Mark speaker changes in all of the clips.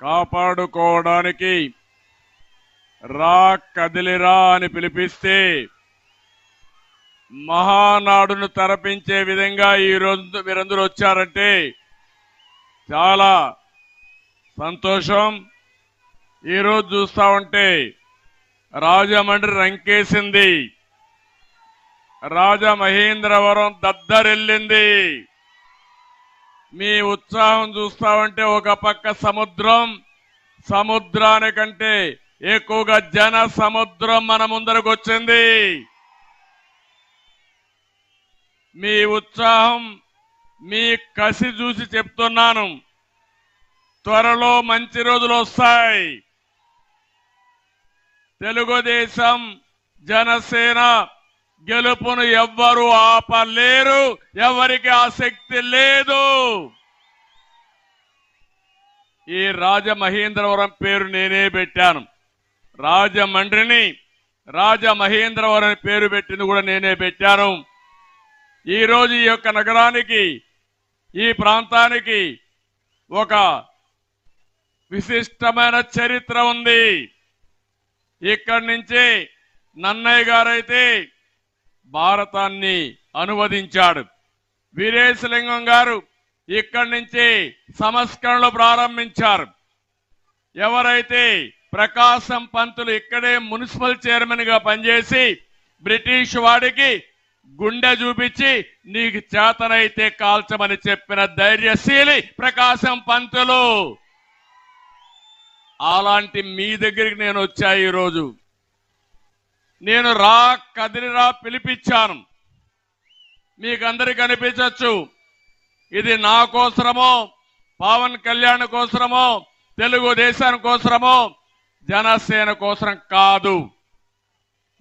Speaker 1: కాపాడుకోవడానికి రా కదిలిరా అని పిలిపిస్తే మహానాడును తరపించే విధంగా ఈరోజు మీరందరూ వచ్చారంటే చాలా సంతోషం. ఈరోజు చూస్తా ఉంటే రాజమండ్రి రంకేసింది, రాజమహేంద్రవరం దద్దరెళ్ళింది. మీ ఉత్సాహం చూస్తా ఉంటే ఒక పక్క సముద్రం, సముద్రానికంటే ఎక్కువగా జన సముద్రం మన ముందరకు వచ్చింది. మీ ఉత్సాహం, మీ కసి చూసి చెప్తున్నాను, త్వరలో మంచి రోజులు వస్తాయి. తెలుగుదేశం జనసేన గెలుపును ఎవ్వరూ ఆపలేరు, ఎవరికి ఆసక్తి లేదు. ఈ రాజమహేంద్రవరం పేరు నేనే పెట్టాను. రాజమండ్రిని రాజమహేంద్రవరం పేరు పెట్టింది కూడా నేనే పెట్టాను. ఈరోజు ఈ యొక్క నగరానికి, ఈ ప్రాంతానికి ఒక విశిష్టమైన చరిత్ర ఉంది. ఇక్కడి నుంచి నన్నయ్య గారైతే భారతాన్ని అనువదించాడు. వీరేశలింగం గారు ఇక్కడి నుంచి సంస్కరణలు ప్రారంభించారు. ఎవరైతే ప్రకాశం పంతులు ఇక్కడే మున్సిపల్ చైర్మన్ గా పనిచేసి బ్రిటిష్ వాడికి గుండె చూపించి నీకు చేతనైతే కాల్చమని చెప్పిన ధైర్యశీలి ప్రకాశం పంతులు. అలాంటి మీ దగ్గరికి నేను వచ్చా. ఈరోజు నేను రా కదిలిరా పిలిపించాను. మీకందరికి అనిపించవచ్చు ఇది నా కోసరమో, పవన్ కళ్యాణ్ కోసరమో, తెలుగుదేశం కోసరమో, జనసేన కోసరం కాదు.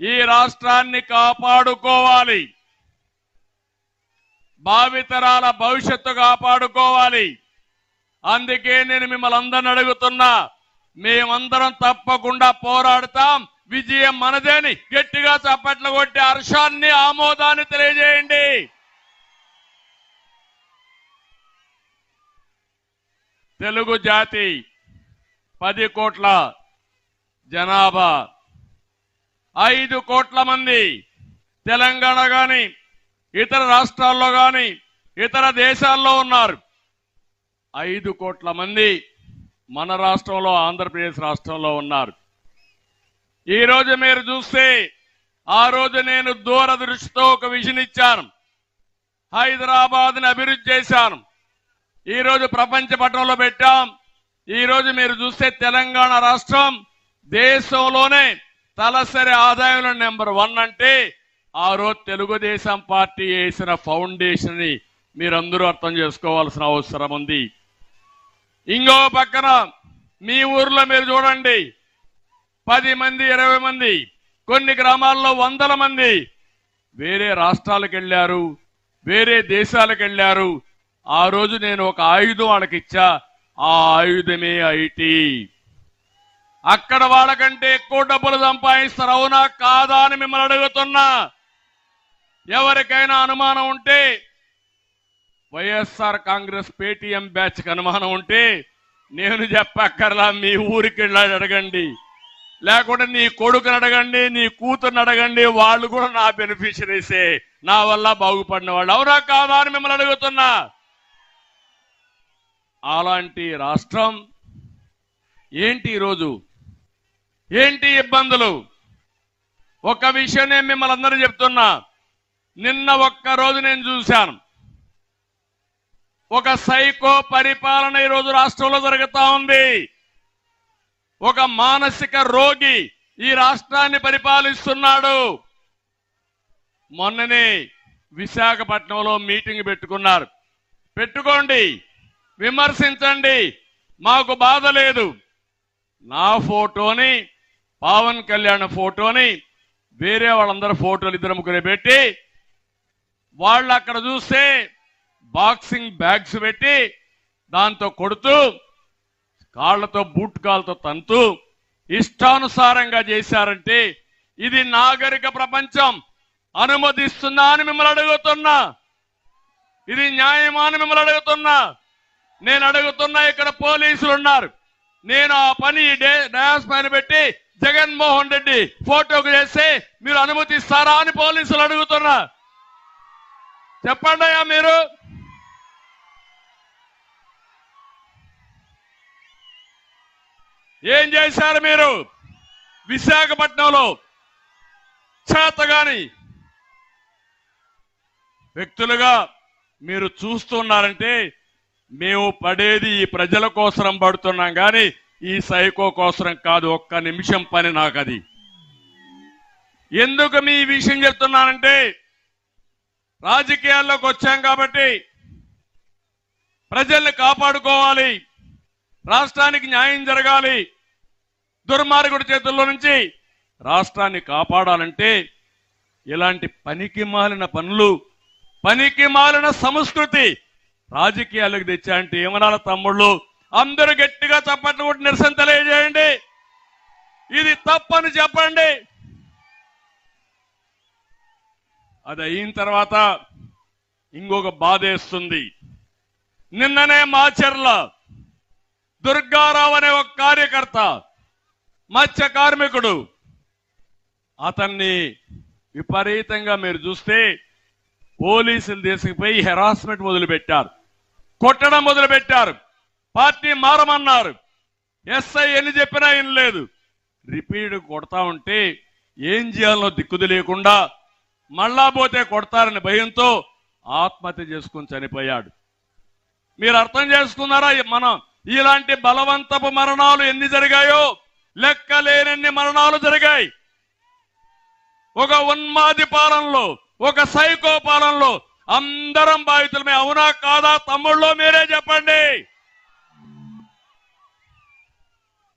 Speaker 1: ఈ రాష్ట్రాన్ని కాపాడుకోవాలి, భావితరాల భవిష్యత్తు కాపాడుకోవాలి. అందుకే నేను మిమ్మల్ని అందరిని అడుగుతున్నా, మేమందరం తప్పకుండా పోరాడతాం. విజయం మనదేని గట్టిగా చప్పట్లు కొట్టి హర్షాన్ని, ఆమోదాన్ని తెలియజేయండి. తెలుగు జాతి 10 కోట్ల జనాభా, 5 కోట్ల మంది తెలంగాణ గాని ఇతర రాష్ట్రాల్లో గాని ఇతర దేశాల్లో ఉన్నారు. 5 కోట్ల మంది మన రాష్ట్రంలో, ఆంధ్రప్రదేశ్ రాష్ట్రంలో ఉన్నారు. ఈ రోజు మీరు చూస్తే, ఆ రోజు నేను దూరదృష్టితో ఒక విజన్ ఇచ్చాను. హైదరాబాద్ ని అభివృద్ధి చేశాను. ఈ రోజు ప్రపంచ పటంలో పెట్టాం. ఈ రోజు మీరు చూస్తే తెలంగాణ రాష్ట్రం దేశంలోనే తలసరి ఆదాయంలో నెంబర్ 1 అంటే ఆ రోజు తెలుగుదేశం పార్టీ వేసిన ఫౌండేషన్ ని మీరందరూ అర్థం చేసుకోవాల్సిన అవసరం ఉంది. ఇంకో పక్కన మీ ఊర్లో మీరు చూడండి, 10 మంది 20 మంది, కొన్ని గ్రామాల్లో 100 మంది వేరే రాష్ట్రాలకు వెళ్ళారు, వేరే దేశాలకు వెళ్ళారు. ఆ రోజు నేను ఒక ఆయుధం వాళ్ళకి ఇచ్చా. ఆ ఆయుధమే ఐటీ. అక్కడ వాళ్ళకంటే ఎక్కువ డబ్బులు సంపాదిస్తారు. అవునా కాదా అని మిమ్మల్ని అడుగుతున్నా. ఎవరికైనా అనుమానం ఉంటే, వైఎస్ఆర్ కాంగ్రెస్ పేటీఎం బ్యాచ్ కి అనుమానం ఉంటే నేను చెప్పక్కర్లా, మీ ఊరికి వెళ్ళి అడగండి, లేకుంటే నీ కొడుకుని అడగండి, నీ కూతుర్ని అడగండి. వాళ్ళు కూడా నా బెనిఫిషరీసే, నా వల్ల బాగుపడిన వాళ్ళు. అవునా కాదా అని మిమ్మల్ని అడుగుతున్నా. అలాంటి రాష్ట్రం ఏంటి ఈరోజు, ఏంటి ఇబ్బందులు? ఒక విషయం నేను మిమ్మల్ని అందరూ చెప్తున్నా. నిన్న ఒక్కరోజు నేను చూశాను, ఒక సైకో పరిపాలన ఈరోజు రాష్ట్రంలో జరుగుతా ఉంది. ఒక మానసిక రోగి ఈ రాష్ట్రాన్ని పరిపాలిస్తున్నాడు. మొన్ననే విశాఖపట్నంలో మీటింగ్ పెట్టుకున్నారు. పెట్టుకోండి, విమర్శించండి, మాకు బాధ లేదు. నా ఫోటోని, పవన్ కళ్యాణ్ ఫోటోని, వేరే వాళ్ళందరూ ఫోటోలు 2-3 పెట్టి, వాళ్ళు అక్కడ చూస్తే బాక్సింగ్ బ్యాగ్స్ పెట్టి దాంతో కొడుతూ, కాళ్లతో బూట్ కాళ్ళతో తంతూ ఇష్టానుసారంగా చేశారంటే ఇది నాగరిక ప్రపంచం అనుమతిస్తుందా అని మిమ్మల్ని అడుగుతున్నా. ఇది న్యాయమా అని మిమ్మల్ని అడుగుతున్నా. నేను అడుగుతున్నా, ఇక్కడ పోలీసులు ఉన్నారు, నేను ఆ పని డయాస్ పైన పెట్టి జగన్మోహన్ రెడ్డి ఫోటోకు చేస్తే మీరు అనుమతిస్తారా అని పోలీసులు అడుగుతున్నా. చెప్పండి అయ్యా మీరు. ఏం చేశారు మీరు విశాఖపట్నంలో? చేతగాని వ్యక్తులుగా మీరు చూస్తున్నారంటే మేము పడేది ఈ ప్రజల కోసం పడుతున్నాం కానీ ఈ సైకో కోసం కాదు. ఒక్క నిమిషం పని నాకు అది. ఎందుకు మీ విషయం చెప్తున్నానంటే రాజకీయాల్లోకి వచ్చాం కాబట్టి ప్రజల్ని కాపాడుకోవాలి, రాష్ట్రానికి న్యాయం జరగాలి. దుర్మార్గుడి చేతుల్లో నుంచి రాష్ట్రాన్ని కాపాడాలంటే ఇలాంటి పనికి మాలిన పనులు, పనికి మాలిన సంస్కృతి రాజకీయాలకు తెచ్చాయంటే ఏమనాల తమ్ముళ్ళు? అందరూ గట్టిగా చప్పట్లు కొట్టి నిరసన తెలియజేయండి. ఇది తప్పని చెప్పండి. అది అయిన తర్వాత ఇంకొక బాధేస్తుంది. నిన్ననే మాచర్ల దుర్గారావు అనే ఒక కార్యకర్త, మత్స్య కార్మికుడు, అతన్ని విపరీతంగా మీరు చూస్తే పోలీసులు తీసుకుపోయి హెరాస్మెంట్ మొదలుపెట్టారు, కొట్టడం మొదలుపెట్టారు, పార్టీ మారమన్నారు. ఎస్ఐ ఎన్ని చెప్పినా ఏం లేదు. రిపీట్ కొడతా ఉంటే ఏం చేయాలనో దిక్కుది లేకుండా మళ్ళా పోతే కొడతారని భయంతో ఆత్మహత్య చేసుకుని చనిపోయాడు. మీరు అర్థం చేసుకున్నారా? మనం ఇలాంటి బలవంతపు మరణాలు ఎన్ని జరిగాయో లెక్కలేనన్ని మరణాలు జరిగాయి. ఒక ఉన్మాది పాలనలో, ఒక సైకో పాలనలో అందరం బాధితులమే. అవునా కాదా తమ్ముళ్ళో మీరే చెప్పండి.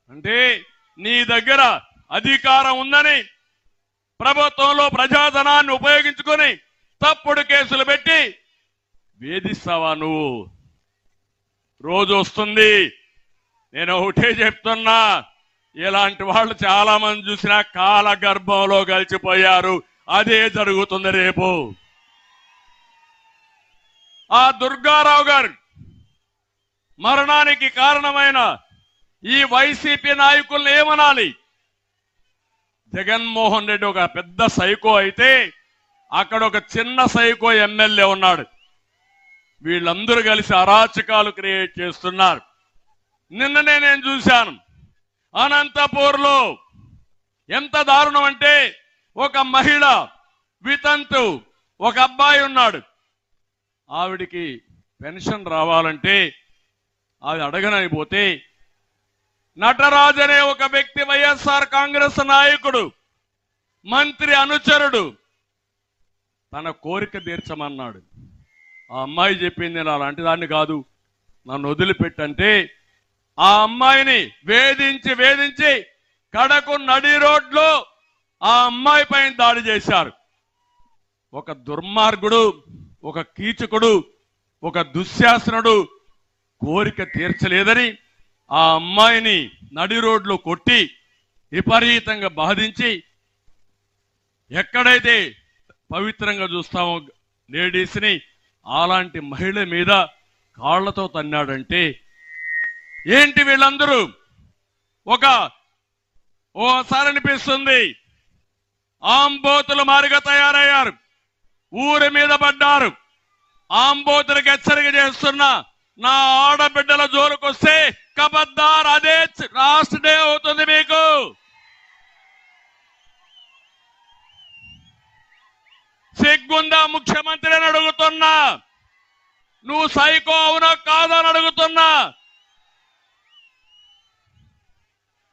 Speaker 1: అంటే నీ దగ్గర అధికారం ఉందని ప్రభుత్వంలో ప్రజాధనాన్ని ఉపయోగించుకొని తప్పుడు కేసులు పెట్టి వేధిస్తావా నువ్వు? రోజు వస్తుంది. నేను ఒకటే చెప్తున్నా, ఇలాంటి వాళ్ళు చాలా మంది చూసినా కాల గర్భంలో కలిసిపోయారు. అదే జరుగుతుంది రేపు. ఆ దుర్గారావు గారు మరణానికి కారణమైన ఈ వైసీపీ నాయకుల్ని ఏమనాలి? జగన్మోహన్ రెడ్డి ఒక పెద్ద సైకో అయితే అక్కడ ఒక చిన్న సైకో ఎమ్మెల్యే ఉన్నాడు. వీళ్ళందరూ కలిసి అరాచకాలు క్రియేట్ చేస్తున్నారు. నిన్ననే నేను చూశాను అనంతపూర్లో ఎంత దారుణం అంటే ఒక మహిళ వితంతు, ఒక అబ్బాయి ఉన్నాడు. ఆవిడికి పెన్షన్ రావాలంటే అది అడగనైపోతే నటరాజ్ అనే ఒక వ్యక్తి, వైఎస్ఆర్ కాంగ్రెస్ నాయకుడు, మంత్రి అనుచరుడు, తన కోరిక తీర్చమన్నాడు. ఆ అమ్మాయి చెప్పింది నేను అలాంటి దాన్ని కాదు, నన్ను వదిలిపెట్టంటే ఆ అమ్మాయిని వేధించి వేధించి కడకు నడి రోడ్లో ఆ అమ్మాయి పైన దాడి చేశారు. ఒక దుర్మార్గుడు, ఒక కీచకుడు, ఒక దుశ్శాసనుడు కోరిక తీర్చలేదని ఆ అమ్మాయిని నడి రోడ్లో కొట్టి విపరీతంగా బాధించి, ఎక్కడైతే పవిత్రంగా చూస్తామో లేడీస్ని అలాంటి మహిళ మీద కాళ్లతో తన్నాడంటే ఏంటి వీళ్ళందరూ? ఓసారి అనిపిస్తుంది ఆంబోతులు మారిగా తయారయ్యారు, ఊరి మీద పడ్డారు. ఆంబోతులకు హెచ్చరిక చేస్తున్నా, నా ఆడబిడ్డల జోలుకొస్తే కబద్దార్, అదే లాస్ట్ డే అవుతుంది మీకు. సిగ్గుందా ముఖ్యమంత్రిని అడుగుతున్నా? నువ్వు సైకో అవునా కాదని అడుగుతున్నా.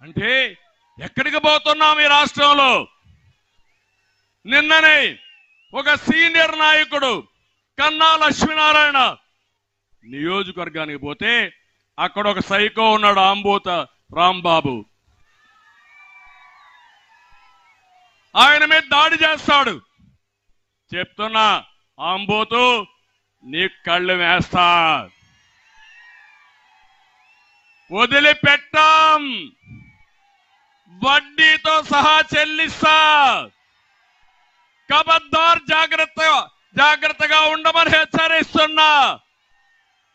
Speaker 1: అంటే ఎక్కడికి పోతున్నాం ఈ రాష్ట్రంలో? నిన్ననే ఒక సీనియర్ నాయకుడు కన్నా లక్ష్మీనారాయణ నియోజకవర్గానికి పోతే అక్కడ ఒక సైకో ఉన్నాడు, ఆంబోత రాంబాబు. ఆయన మీద దాడి చేస్తాడు. చెప్తున్నా, ఆంబోతు నీ కళ్ళు వేస్తా, వదిలిపెట్టాం, వడ్డీతో సహా చెల్లిస్తా, కబద్దార్ జాగ్రత్తగా ఉండమని హెచ్చరిస్తున్నా.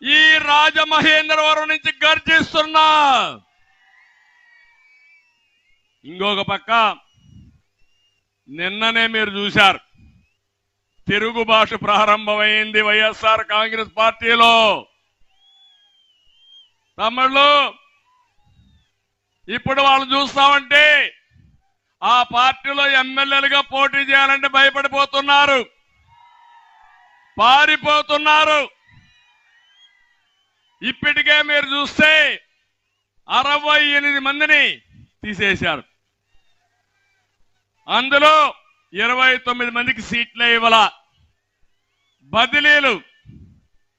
Speaker 1: ఈ రాజమహేంద్రవరం నుంచి గర్జిస్తున్నా. ఇంకొక పక్క నిన్ననే మీరు చూశారు, తిరుగుబాటు ప్రారంభమైంది వైఎస్ఆర్ కాంగ్రెస్ పార్టీలో. తమ్ముళ్ళు, ఇప్పుడు వాళ్ళు చూస్తామంటే ఆ పార్టీలో ఎమ్మెల్యేలుగా పోటీ చేయాలంటే భయపడిపోతున్నారు, పారిపోతున్నారు. ఇప్పటికే మీరు చూస్తే 68 మందిని తీసేశారు. అందులో 29 మందికి సీట్లే ఇవ్వాల. బదిలీలు,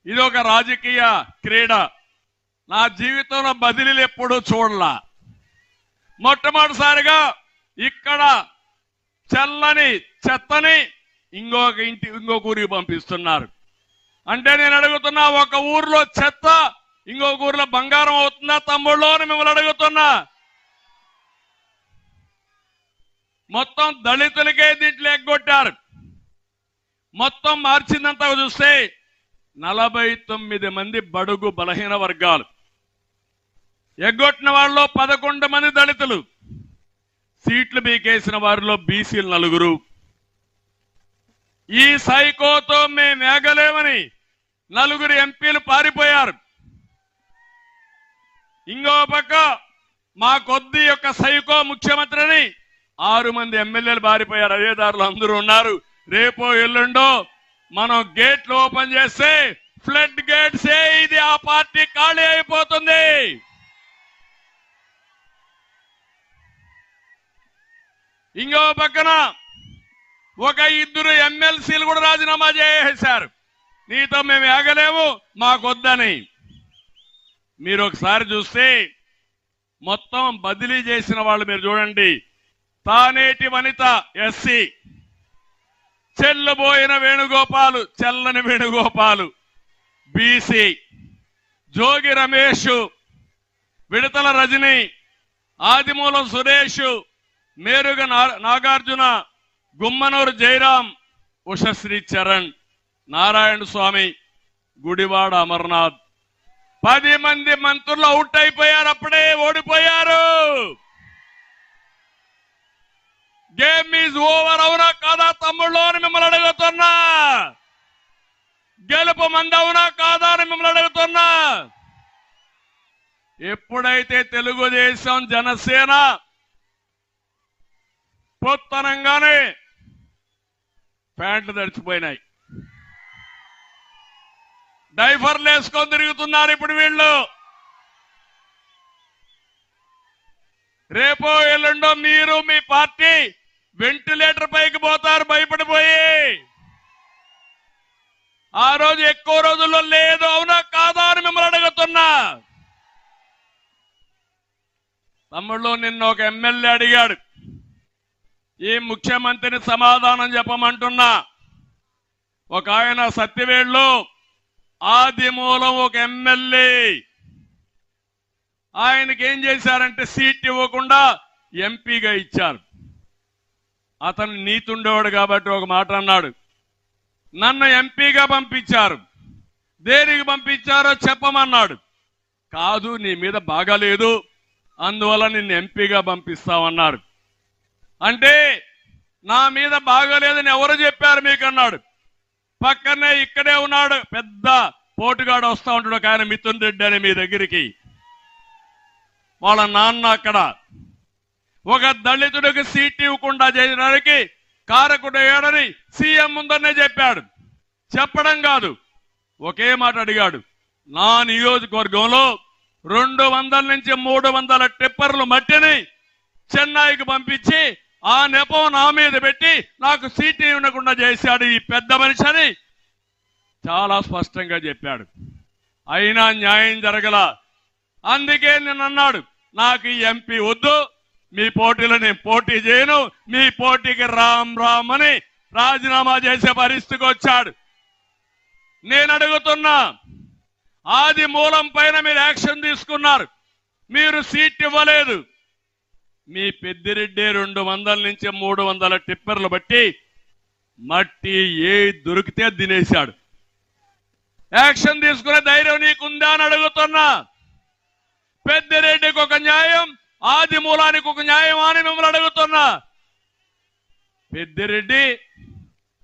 Speaker 1: ఇది ఒక రాజకీయ క్రీడ. నా జీవితంలో బదిలీలు ఎప్పుడూ చూడలా. మొట్టమొదటిసారిగా ఇక్కడ చల్లని చెత్తని ఇంకొక ఊరికి పంపిస్తున్నారు. అంటే నేను అడుగుతున్నా, ఒక ఊర్లో చెత్త ఇంకొక ఊర్లో బంగారం అవుతుందా తమ్ముళ్ళు అని మిమ్మల్ని అడుగుతున్నా. మొత్తం దళితులకే దీంట్లో ఎగ్గొట్టారు. మొత్తం మార్చిందంతా చూస్తే 49 మంది బడుగు బలహీన వర్గాలు ఎగ్గొట్టిన వాళ్ళలో 11 మంది దళితులు. సీట్లు బీకేసిన వారిలో బీసీలు 4. ఈ సైకోతో మేము ఏగలేమని 4 ఎంపీలు పారిపోయారు. ఇంకో పక్క మా కొద్ది యొక్క సైకో ముఖ్యమంత్రిని 6 మంది ఎమ్మెల్యేలు పారిపోయారు. అదే దారిలో అందరూ ఉన్నారు. రేపో ఎల్లుండో మనం గేట్లు ఓపెన్ చేస్తే ఫ్లడ్ గేట్సే ఇది ఆ పార్టీ ఖాళీ అయిపోతుంది. ఇంకో పక్కన ఒక 2 ఎమ్మెల్సీలు కూడా రాజీనామా చేసేశారు. నీతో మేము ఆగలేము, మాకొద్దని. మీరు ఒకసారి చూస్తే మొత్తం బదిలీ చేసిన వాళ్ళు మీరు చూడండి. తానేటి వనిత ఎస్సీ, చెల్లబోయిన వేణుగోపాలు, చెల్లని వేణుగోపాలు బీసీ, జోగి రమేష్, విడతల రజని, ఆదిమూలం సురేష్, మేరుగ నాగార్జున, గుమ్మనూరు జయరాం, ఉషశ్రీ చరణ్, నారాయణ స్వామి, గుడివాడ అమర్నాథ్. 10 మంది మంత్రులు అవుట్ అయిపోయారు, అప్పుడే ఓడిపోయారు. Game is over. అవునా కాదా తమ్ముళ్ళు అని మిమ్మల్ని అడుగుతున్నా. గెలుపు మంది అవునా కాదా అని మిమ్మల్ని అడుగుతున్నా. ఎప్పుడైతే తెలుగుదేశం జనసేన పొత్తనంగానే ప్యాంట్లు తడిచిపోయినాయి, డైఫర్లు వేసుకొని తిరుగుతున్నారు ఇప్పుడు వీళ్ళు. రేపో ఎల్లుండో మీరు మీ పార్టీ వెంటిలేటర్ పైకి పోతారు భయపడిపోయి. ఆ రోజు ఎక్కువ రోజుల్లో లేదు. అవునా కాదా అని మిమ్మల్ని అడుగుతున్నా. తమ్ముళ్ళు, నిన్న ఒక ఎమ్మెల్యే అడిగాడు, ఈ ముఖ్యమంత్రిని సమాధానం చెప్పమంటున్నా. ఒక ఆయన సత్యవేడులో ఆదిమూలం ఒక ఎమ్మెల్యే, ఆయనకి ఏం చేశారంటే సీట్ ఇవ్వకుండా ఎంపీగా ఇచ్చారు. అతను నీతుండేవాడు కాబట్టి ఒక మాట అన్నాడు, నన్ను ఎంపీగా పంపించారు, దేనికి పంపించారో చెప్పమన్నాడు. కాదు, నీ మీద బాగాలేదు, అందువల్ల నిన్ను ఎంపీగా పంపిస్తామన్నారు. అంటే నా మీద బాగాలేదని ఎవరు చెప్పారు మీకు అన్నాడు. పక్కనే ఇక్కడే ఉన్నాడు పెద్ద పోటుగాడు, వస్తా ఉంటాడు ఒక ఆయన, మిథున్ రెడ్డి అని మీ దగ్గరికి. వాళ్ళ నాన్న అక్కడ ఒక దళితుడికి సీట్ ఇవ్వకుండా చేయడానికి కారకుడయ్యాడని సీఎం ముందరనే చెప్పాడు. చెప్పడం కాదు, ఒకే మాట అడిగాడు, నా నియోజకవర్గంలో 200 నుంచి 300 టిప్పర్లు మట్టిని చెన్నైకి పంపించి ఆ నెపం నా మీద పెట్టి నాకు సీటు ఇవ్వకుండా చేశాడు ఈ పెద్ద మనిషి అని చాలా స్పష్టంగా చెప్పాడు. అయినా న్యాయం జరగల. అందుకే నేను అన్నాడు, నాకు ఈ ఎంపీ వద్దు, మీ పోటీలో నేను పోటీ చేయను, మీ పోటీకి రామ్ రామ్ అని రాజీనామా చేసే పరిస్థితికి వచ్చాడు. నేను అడుగుతున్నా, ఆది మూలం పైన మీరు యాక్షన్ తీసుకున్నారు, మీరు సీట్ ఇవ్వలేదు. మీ పెద్దిరెడ్డి 200 నుంచి 300 టిప్పర్లు బట్టి మట్టి ఏ దొరికితే తినేశాడు. యాక్షన్ తీసుకునే ధైర్యం నీకుందా అని అడుగుతున్నా. పెద్దిరెడ్డికి ఒక న్యాయం, ఆది మూలానికి ఒక న్యాయమా అని మిమ్మల్ని అడుగుతున్నా. పెద్దిరెడ్డి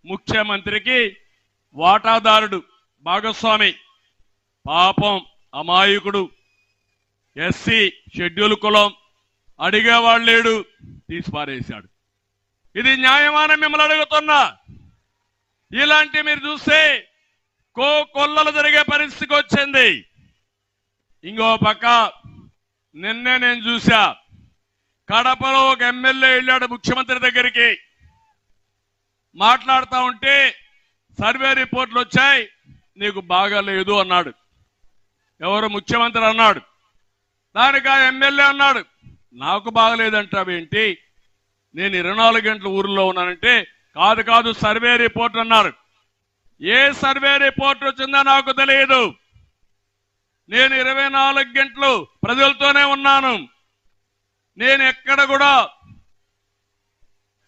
Speaker 1: ముఖ్యమంత్రికి వాటాదారుడు, భాగస్వామి, పాపం అమాయకుడు, ఎస్సీ షెడ్యూల్ కులం, అడిగేవాడు లేడు, తీసిపారేశాడు. ఇది న్యాయమాన మిమ్మల్ని అడుగుతున్నా. ఇలాంటి మీరు చూస్తే కొల్లలు జరిగే పరిస్థితికి వచ్చింది. ఇంకో పక్క నిన్నే నేను చూసా, కడపలో ఒక ఎమ్మెల్యే వెళ్ళాడు ముఖ్యమంత్రి దగ్గరికి. మాట్లాడుతూ ఉంటే సర్వే రిపోర్ట్లు వచ్చాయి, నీకు బాగాలేదు అన్నాడు. ఎవరు? ముఖ్యమంత్రి అన్నాడు. దానికి ఆ ఎమ్మెల్యే అన్నాడు, నాకు బాగలేదంటావేంటి, నేను 24 గంటలు ఊరిలో ఉన్నానంటే, కాదు కాదు సర్వే రిపోర్ట్ అన్నారు. ఏ సర్వే రిపోర్ట్ వచ్చిందో నాకు తెలియదు. నేను 24 గంటలు ప్రజలతోనే ఉన్నాను. నేను ఎక్కడ కూడా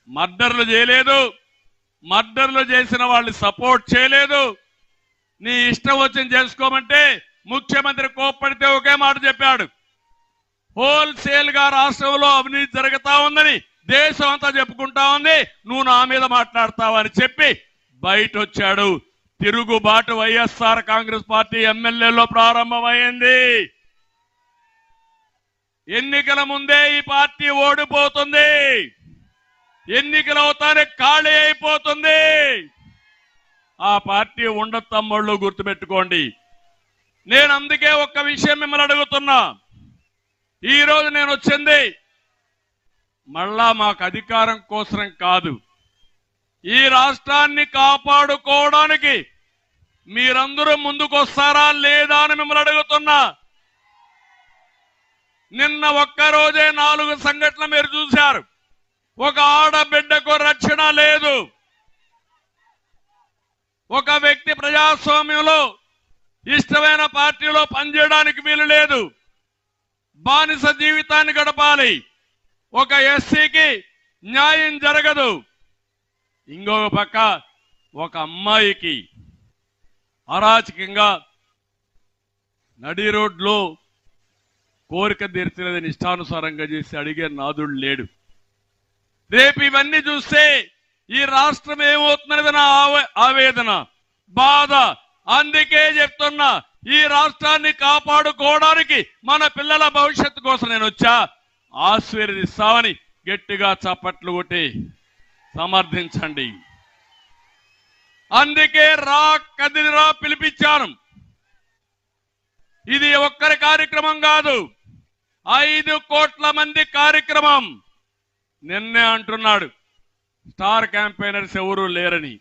Speaker 1: మర్డర్లు చేయలేదు, మర్డర్లు చేసిన వాళ్ళని సపోర్ట్ చేయలేదు. నీ ఇష్టం వచ్చింది చేసుకోమంటే ముఖ్యమంత్రి కోప్పడితే ఒకే మాట చెప్పాడు, హోల్సేల్ గా రాష్ట్రంలో అవినీతి జరుగుతా ఉందని దేశం అంతా చెప్పుకుంటా ఉంది, నువ్వు నా మీద మాట్లాడతావని చెప్పి బయట వచ్చాడు. తిరుగుబాటు వైఎస్ఆర్ కాంగ్రెస్ పార్టీ ఎమ్మెల్యేలో ప్రారంభమైంది. ఎన్నికల ముందే ఈ పార్టీ ఓడిపోతుంది, ఎన్నికలు అవుతానే ఖాళీ అయిపోతుంది. ఆ పార్టీ ఉండదు తమ్ముళ్ళు, గుర్తుపెట్టుకోండి. నేను అందుకే ఒక్క విషయం మిమ్మల్ని అడుగుతున్నా. ఈ రోజు నేను వచ్చింది మళ్ళా మాకు అధికారం కోసం కాదు, ఈ రాష్ట్రాన్ని కాపాడుకోవడానికి మీరందరూ ముందుకొస్తారా లేదా అని మిమ్మల్ని అడుగుతున్నా. నిన్న ఒక్కరోజే 4 సంఘటనలు మీరు చూశారు. ఒక ఆడబిడ్డకు రక్షణ లేదు. ఒక వ్యక్తి ప్రజాస్వామ్యంలో ఇష్టమైన పార్టీలో పనిచేయడానికి వీలు లేదు, బానిస జీవితాన్ని గడపాలి. ఒక ఎస్సీకి న్యాయం జరగదు. ఇంకొక పక్క ఒక అమ్మాయికి అరాచకంగా నడి రోడ్లో కోరిక తీర్చలేదని ఇష్టానుసారంగా చేసి అడిగే నాదుడు లేడు. రేపు ఇవన్నీ చూస్తే ఈ రాష్ట్రం ఏమవుతున్నది నా ఆవేదన, బాధ. అందుకే చెప్తున్నా, ఈ రాష్ట్రాన్ని కాపాడుకోవడానికి మన పిల్లల భవిష్యత్తు కోసం నేను వచ్చా. ఆశీర్వదిస్తామని గట్టిగా చప్పట్లు కొట్టి సమర్థించండి. అందుకే రా కదిలిరా పిలిపించాను. ఇది ఒక్కరి కార్యక్రమం కాదు, 5 కోట్ల మంది కార్యక్రమం. నిన్నే అంటున్నాడు స్టార్ క్యాంపెయినర్స్ ఎవరు లేరని,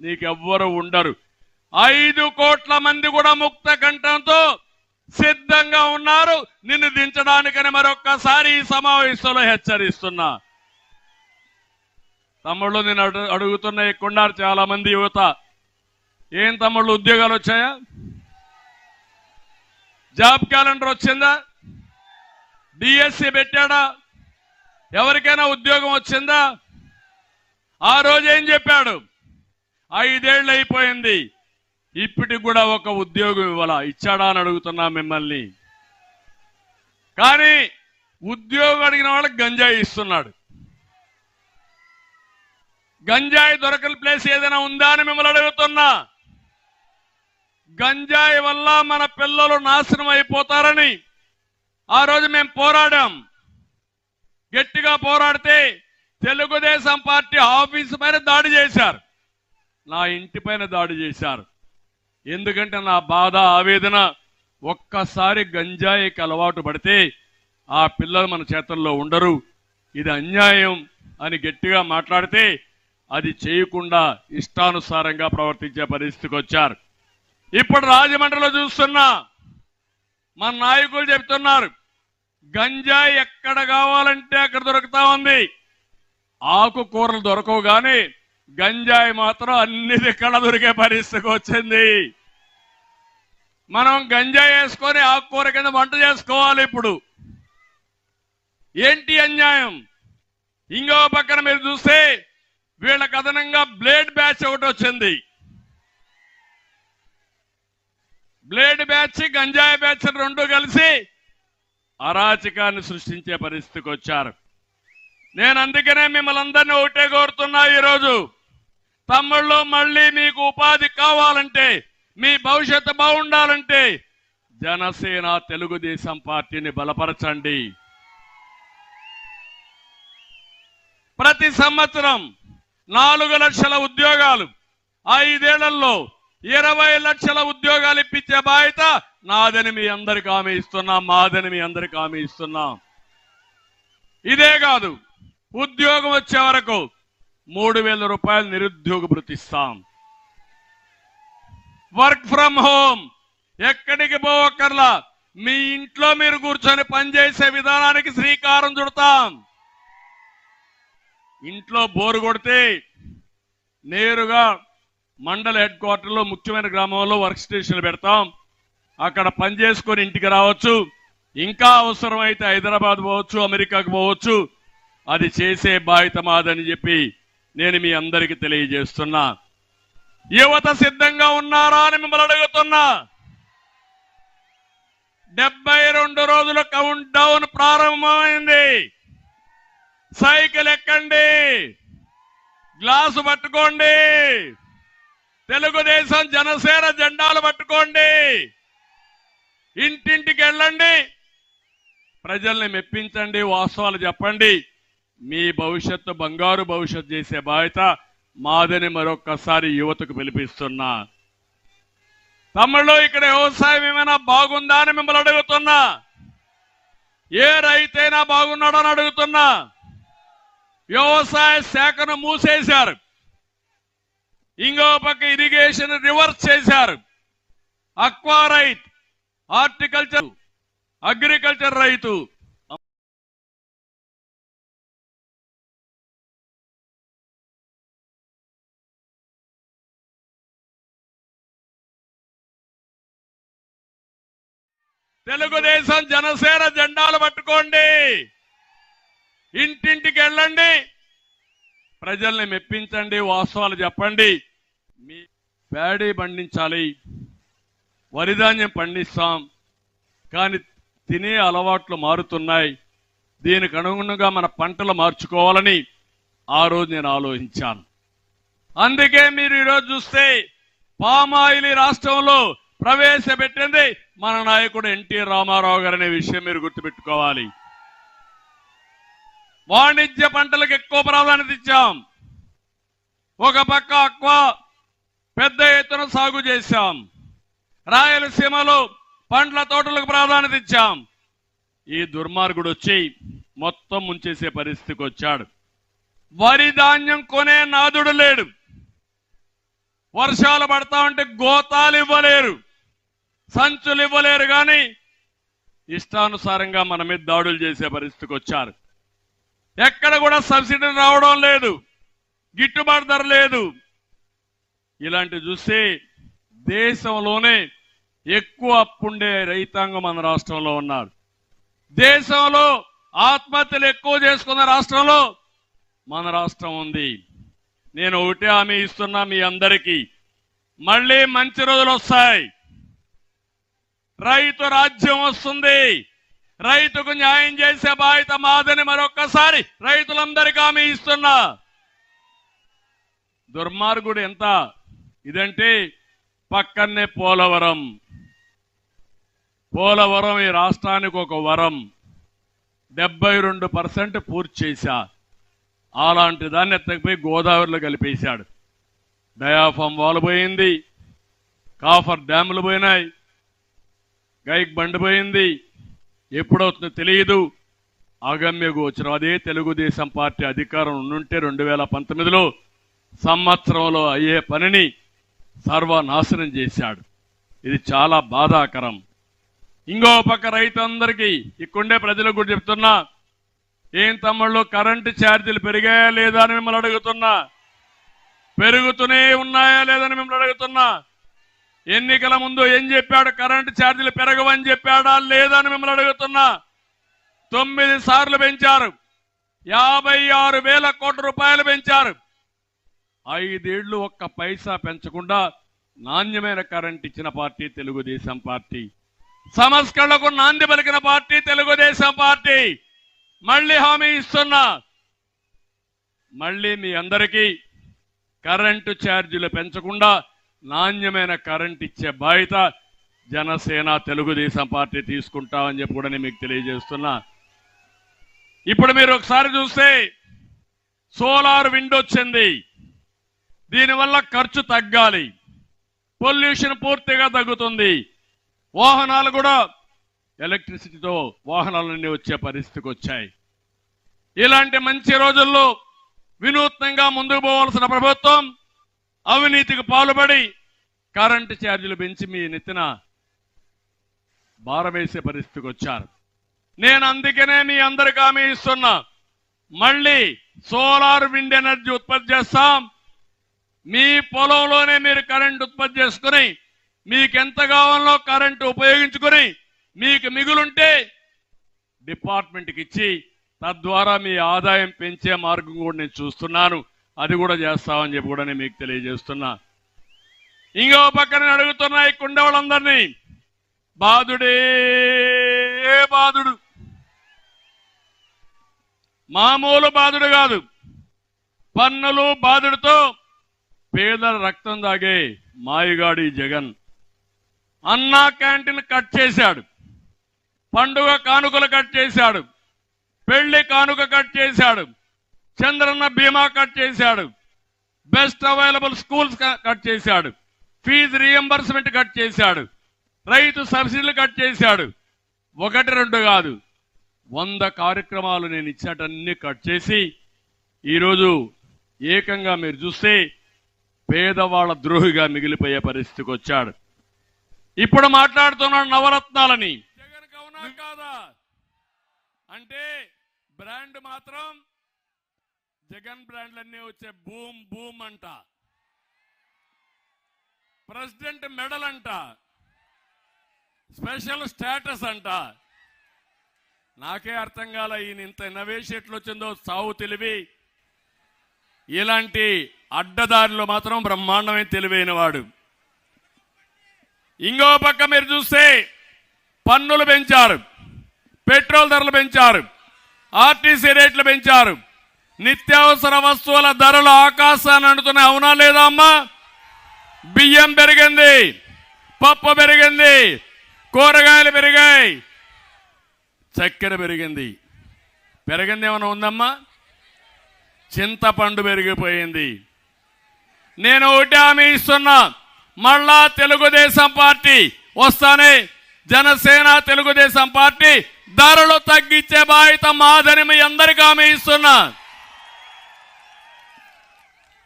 Speaker 1: నీకెవ్వరు ఉండరు. 5 కోట్ల మంది కూడా ముక్త కంఠంతో సిద్ధంగా ఉన్నారు నిన్ను దించడానికని మరొక్కసారి ఈ సమావేశంలో హెచ్చరిస్తున్నా. తమ్ముళ్ళు, నేను అడుగుతున్న ఎక్కున్నారు చాలా మంది యువత, ఏం తమ్ముళ్ళు ఉద్యోగాలు వచ్చాయా? జాబ్ క్యాలెండర్ వచ్చిందా? డిఎస్సి పెట్టాడా? ఎవరికైనా ఉద్యోగం వచ్చిందా? ఆ రోజు ఏం చెప్పాడు? 5 ఏళ్ళు అయిపోయింది, ఇప్పటికి కూడా ఒక ఉద్యోగం ఇవ్వాలా? ఇచ్చాడా అని అడుగుతున్నా మిమ్మల్ని. కానీ ఉద్యోగం అడిగిన వాళ్ళకి గంజాయి ఇస్తున్నాడు. గంజాయి దొరకని ప్లేస్ ఏదైనా ఉందా అని మిమ్మల్ని అడుగుతున్నా. గంజాయి వల్ల మన పిల్లలు నాశనం అయిపోతారని ఆ రోజు మేము పోరాడాం. గట్టిగా పోరాడితే తెలుగుదేశం పార్టీ ఆఫీసు పైన దాడి చేశారు, నా ఇంటి పైన దాడి చేశారు. ఎందుకంటే నా బాధ, ఆవేదన, ఒక్కసారి గంజాయికి అలవాటు పడితే ఆ పిల్లలు మన చేతుల్లో ఉండరు, ఇది అన్యాయం అని గట్టిగా మాట్లాడితే అది చేయకుండా ఇష్టానుసారంగా ప్రవర్తించే పరిస్థితికి వచ్చారు. ఇప్పుడు రాజమండ్రిలో చూస్తున్నా, మన నాయకులు చెప్తున్నారు గంజాయి ఎక్కడ కావాలంటే అక్కడ దొరుకుతా ఉంది. ఆకుకూరలు దొరకవు కానీ గంజాయి మాత్రం అన్ని దిక్కడ దొరికే పరిస్థితికి వచ్చింది. మనం గంజాయి వేసుకొని ఆకుకూర కింద వంట చేసుకోవాలి. ఇప్పుడు ఏంటి అన్యాయం? ఇంకో పక్కన మీరు చూస్తే వీళ్ళకి అదనంగా బ్లేడ్ బ్యాచ్ ఒకటి వచ్చింది. బ్లేడ్ బ్యాచ్, గంజాయి బ్యాచ్ రెండు కలిసి అరాచకాన్ని సృష్టించే పరిస్థితికి వచ్చారు. నేను అందుకనే మిమ్మల్ని అందరినీ ఒకటే కోరుతున్నా, ఈరోజు తమ్ముళ్ళు, మళ్ళీ మీకు ఉపాధి కావాలంటే, మీ భవిష్యత్తు బాగుండాలంటే జనసేన తెలుగుదేశం పార్టీని బలపరచండి. ప్రతి సంవత్సరం 4 లక్షల ఉద్యోగాలు, 5 ఏళ్లలో 20 లక్షల ఉద్యోగాలు ఇప్పించే బాధ్యత నాదని మీ అందరికి హామీ ఇస్తున్నాం, మాదని మీ అందరికి హామీ ఇస్తున్నాం. ఇదే కాదు, ఉద్యోగం వచ్చే వరకు 3,000 రూపాయలు నిరుద్యోగ భృతి ఇస్తాం. వర్క్ ఫ్రమ్ హోమ్, ఎక్కడికి పోవక్కర్లా, మీ ఇంట్లో మీరు కూర్చొని పనిచేసే విధానానికి శ్రీకారం చుడతాం. ఇంట్లో బోరు కొడితే నేరుగా మండల హెడ్ క్వార్టర్లో ముఖ్యమైన గ్రామంలో వర్క్ స్టేషన్లు పెడతాం. అక్కడ పని చేసుకొని ఇంటికి రావచ్చు. ఇంకా అవసరమైతే హైదరాబాద్ పోవచ్చు, అమెరికాకు పోవచ్చు. అది చేసే బాధ్యత మాదని చెప్పి నేను మీ అందరికీ తెలియజేస్తున్నా. యువత సిద్ధంగా ఉన్నారా అని మిమ్మల్ని అడుగుతున్నా. 72 రోజుల కౌంట్ డౌన్ ప్రారంభమైంది. సైకిల్ ఎక్కండి, గ్లాసు పట్టుకోండి, తెలుగుదేశం జనసేన జెండాలు పట్టుకోండి, ఇంటింటికి వెళ్ళండి, ప్రజల్ని మెప్పించండి, వాస్తవాలు చెప్పండి. మీ భవిష్యత్తు బంగారు భవిష్యత్తు చేసే బాధ్యత మాదని మరొక్కసారి యువతకు పిలిపిస్తున్నా. తమ్ముళ్ళు, ఇక్కడ వ్యవసాయం ఏమైనా బాగుందా అని మిమ్మల్ని అడుగుతున్నా. ఏ రైతైనా బాగున్నాడో అని అడుగుతున్నా. వ్యవసాయ శాఖను మూసేశారు, ఇంకో పక్క ఇరిగేషన్ రివర్స్ చేశారు. అక్వా రైతు, హార్టికల్చర్, అగ్రికల్చర్ రైతు, తెలుగుదేశం జనసేన జెండాలు పట్టుకోండి, ఇంటింటికి వెళ్ళండి, ప్రజల్ని మెప్పించండి, వాస్తవాలు చెప్పండి. మీ ప్యాడీ పండించాలి, వరిధాన్యం పండిస్తాం, కానీ తినే అలవాట్లు మారుతున్నాయి. దీనికి అనుగుణంగా మన పంటలు మార్చుకోవాలని ఆ రోజు నేను ఆలోచించాను. అందుకే మీరు ఈరోజు చూస్తే పామాయిల్ రాష్ట్రంలో ప్రవేశపెట్టింది మన నాయకుడు ఎన్టీ రామారావు గారు అనే విషయం మీరు గుర్తుపెట్టుకోవాలి. వాణిజ్య పంటలకు ఎక్కువ ప్రాధాన్యత ఇచ్చాం. ఒక పక్క అక్వా పెద్ద ఎత్తున సాగు చేశాం. రాయలసీమలో పండ్ల తోటలకు ప్రాధాన్యత ఇచ్చాం. ఈ దుర్మార్గుడు వచ్చి మొత్తం ముంచేసే పరిస్థితికి వచ్చాడు. వరి ధాన్యం కొనే నాదుడు లేడు. వర్షాలు పడతా ఉంటే గోతాలు ఇవ్వలేరు, సంచులు ఇవ్వలేరు, కానీ ఇష్టానుసారంగా మన మీద దాడులు చేసే పరిస్థితికి వచ్చారు. ఎక్కడ కూడా సబ్సిడీ రావడం లేదు, గిట్టుబాటు ధర లేదు. ఇలాంటి చూస్తే దేశంలోనే ఎక్కువ అప్పుండే రైతాంగం మన రాష్ట్రంలో ఉన్నారు. దేశంలో ఆత్మహత్యలు ఎక్కువ చేసుకున్న రాష్ట్రంలో మన రాష్ట్రం ఉంది. నేను ఒకటే హామీ ఇస్తున్నా మీ అందరికీ, మళ్ళీ మంచి రోజులు వస్తాయి. రైతు రాజ్యం వస్తుంది. రైతుకు న్యాయం చేసే బాధ్యత మాదని మరొక్కసారి రైతులందరికీ హామీ ఇస్తున్నా. దుర్మార్గుడు ఎంత ఇదంటే, పక్కనే పోలవరం ఈ రాష్ట్రానికి ఒక వరం. 72% పూర్తి చేశా. అలాంటి దాన్ని ఎత్తకపోయి గోదావరిలో కలిపేశాడు. డయాఫామ్ వాల్ పోయింది, కాఫర్ డ్యాములు పోయినాయి, గైక్ బండి పోయింది. ఎప్పుడవుతుందో తెలియదు, అగమ్య గోచరం. అదే తెలుగుదేశం పార్టీ అధికారం ఉండుంటే 2019లో సంవత్సరంలో అయ్యే పనిని సర్వనాశనం చేశాడు. ఇది చాలా బాధాకరం. ఇంకో పక్క రైతులందరికీ, ఇక్కడే ప్రజలకు కూడా చెప్తున్నా, ఏం తమ్ముళ్ళు కరెంటు ఛార్జీలు పెరిగాయా లేదా అని మిమ్మల్ని అడుగుతున్నా. పెరుగుతూనే ఉన్నాయా లేదని మిమ్మల్ని అడుగుతున్నా. ఎన్నికల ముందు ఏం చెప్పాడు? కరెంటు ఛార్జీలు పెరగవని చెప్పాడా లేదా అని మిమ్మల్ని అడుగుతున్నా. 9 సార్లు పెంచారు. 56,000 కోట్ల రూపాయలు పెంచారు. 5 ఏళ్లు ఒక్క పైసా పెంచకుండా నాణ్యమైన కరెంట్ ఇచ్చిన పార్టీ తెలుగుదేశం పార్టీ. సంస్కరణలకు నాంది పలికిన పార్టీ తెలుగుదేశం పార్టీ. మళ్ళీ హామీ ఇస్తున్నా, మళ్ళీ మీ అందరికీ కరెంటు ఛార్జీలు పెంచకుండా నాణ్యమైన కరెంట్ ఇచ్చే బాధ్యత జనసేన తెలుగుదేశం పార్టీ తీసుకుంటామని చెప్పి కూడా నేను మీకు తెలియజేస్తున్నా. ఇప్పుడు మీరు ఒకసారి చూస్తే సోలార్ విండ్ వచ్చింది. దీనివల్ల ఖర్చు తగ్గాలి, పొల్యూషన్ పూర్తిగా తగ్గుతుంది. వాహనాలు కూడా ఎలక్ట్రిసిటీతో వాహనాలన్నీ వచ్చే పరిస్థితికి వచ్చాయి. ఇలాంటి మంచి రోజుల్లో వినూత్నంగా ముందుకు పోవాల్సిన ప్రభుత్వం అవినీతికి పాల్పడి కరెంటు ఛార్జీలు పెంచి మీ నెత్తిన భారవేసే పరిస్థితికి వచ్చారు. నేను అందుకనే మీ అందరికీ హామీ ఇస్తున్నా, మళ్ళీ సోలార్ విండ్ ఎనర్జీ ఉత్పత్తి చేస్తాం. మీ పొలంలోనే మీరు కరెంట్ ఉత్పత్తి చేసుకుని మీకు ఎంత కావాలో కరెంటు ఉపయోగించుకుని మీకు మిగులుంటే డిపార్ట్మెంట్కి ఇచ్చి తద్వారా మీ ఆదాయం పెంచే మార్గం కూడా నేను చూస్తున్నాను. అది కూడా చేస్తామని చెప్పి కూడా నేను మీకు తెలియజేస్తున్నా. ఇంకో పక్కన అడుగుతున్నా ఈ కుండ వాళ్ళందరినీ, బాధుడే బాధుడు, మామూలు బాధుడు కాదు, పన్నులు బాధుడితో పేదల రక్తం దాగే మాయగాడి జగన్. అన్నా క్యాంటీన్ కట్ చేశాడు, పండుగ కానుకలు కట్ చేశాడు, పెళ్లి కానుక కట్ చేశాడు, చంద్రన్న బీమా కట్ చేశాడు, బెస్ట్ అవైలబుల్ స్కూల్స్ కట్ చేశాడు, ఫీజు రీఎంబర్స్మెంట్ కట్ చేశాడు, రైతు సబ్సిడీలు కట్ చేశాడు. 1-2 కాదు, 100 కార్యక్రమాలు నేను ఇచ్చినటన్నీ కట్ చేసి ఈరోజు ఏకంగా మీరు చూస్తే పేదవాళ్ల ద్రోహిగా మిగిలిపోయే పరిస్థితికి వచ్చాడు. ఇప్పుడు మాట్లాడుతున్నాడు నవరత్నాలని. జగన్ అవునా కాదా అంటే బ్రాండ్ మాత్రం జగన్ బ్రాండ్లన్నీ వచ్చే బూమ్ బూమ్ అంట, ప్రెసిడెంట్ మెడల్ అంట, స్పెషల్ స్టేటస్ అంట. నాకే అర్థం కాల ఈయన ఇంత ఇన్నోవేషన్ ఎట్లా వచ్చిందో. సావు తెలివి, ఇలాంటి అడ్డదారిలో మాత్రం బ్రహ్మాండమైన తెలివైన వాడు. ఇంకో పక్క మీరు చూస్తే పన్నులు పెంచారు, పెట్రోల్ ధరలు పెంచారు, ఆర్టీసీ రేట్లు పెంచారు, నిత్యావసర వస్తువుల ధరలు ఆకాశాన్ని అంటున్నాయి. అవునా లేదా అమ్మా? బియ్యం పెరిగింది, పప్పు పెరిగింది, కూరగాయలు పెరిగాయి, చక్కెర పెరిగింది. పెరిగింది ఏమైనా ఉందమ్మా? చింతపండు పెరిగిపోయింది. నేను ఒకటి హామీ ఇస్తున్నా, మళ్ళా తెలుగుదేశం పార్టీ వస్తానే జనసేన తెలుగుదేశం పార్టీ ధరలు తగ్గించే బాధ్యత మాదని మీ అందరికీ హామీ ఇస్తున్నా.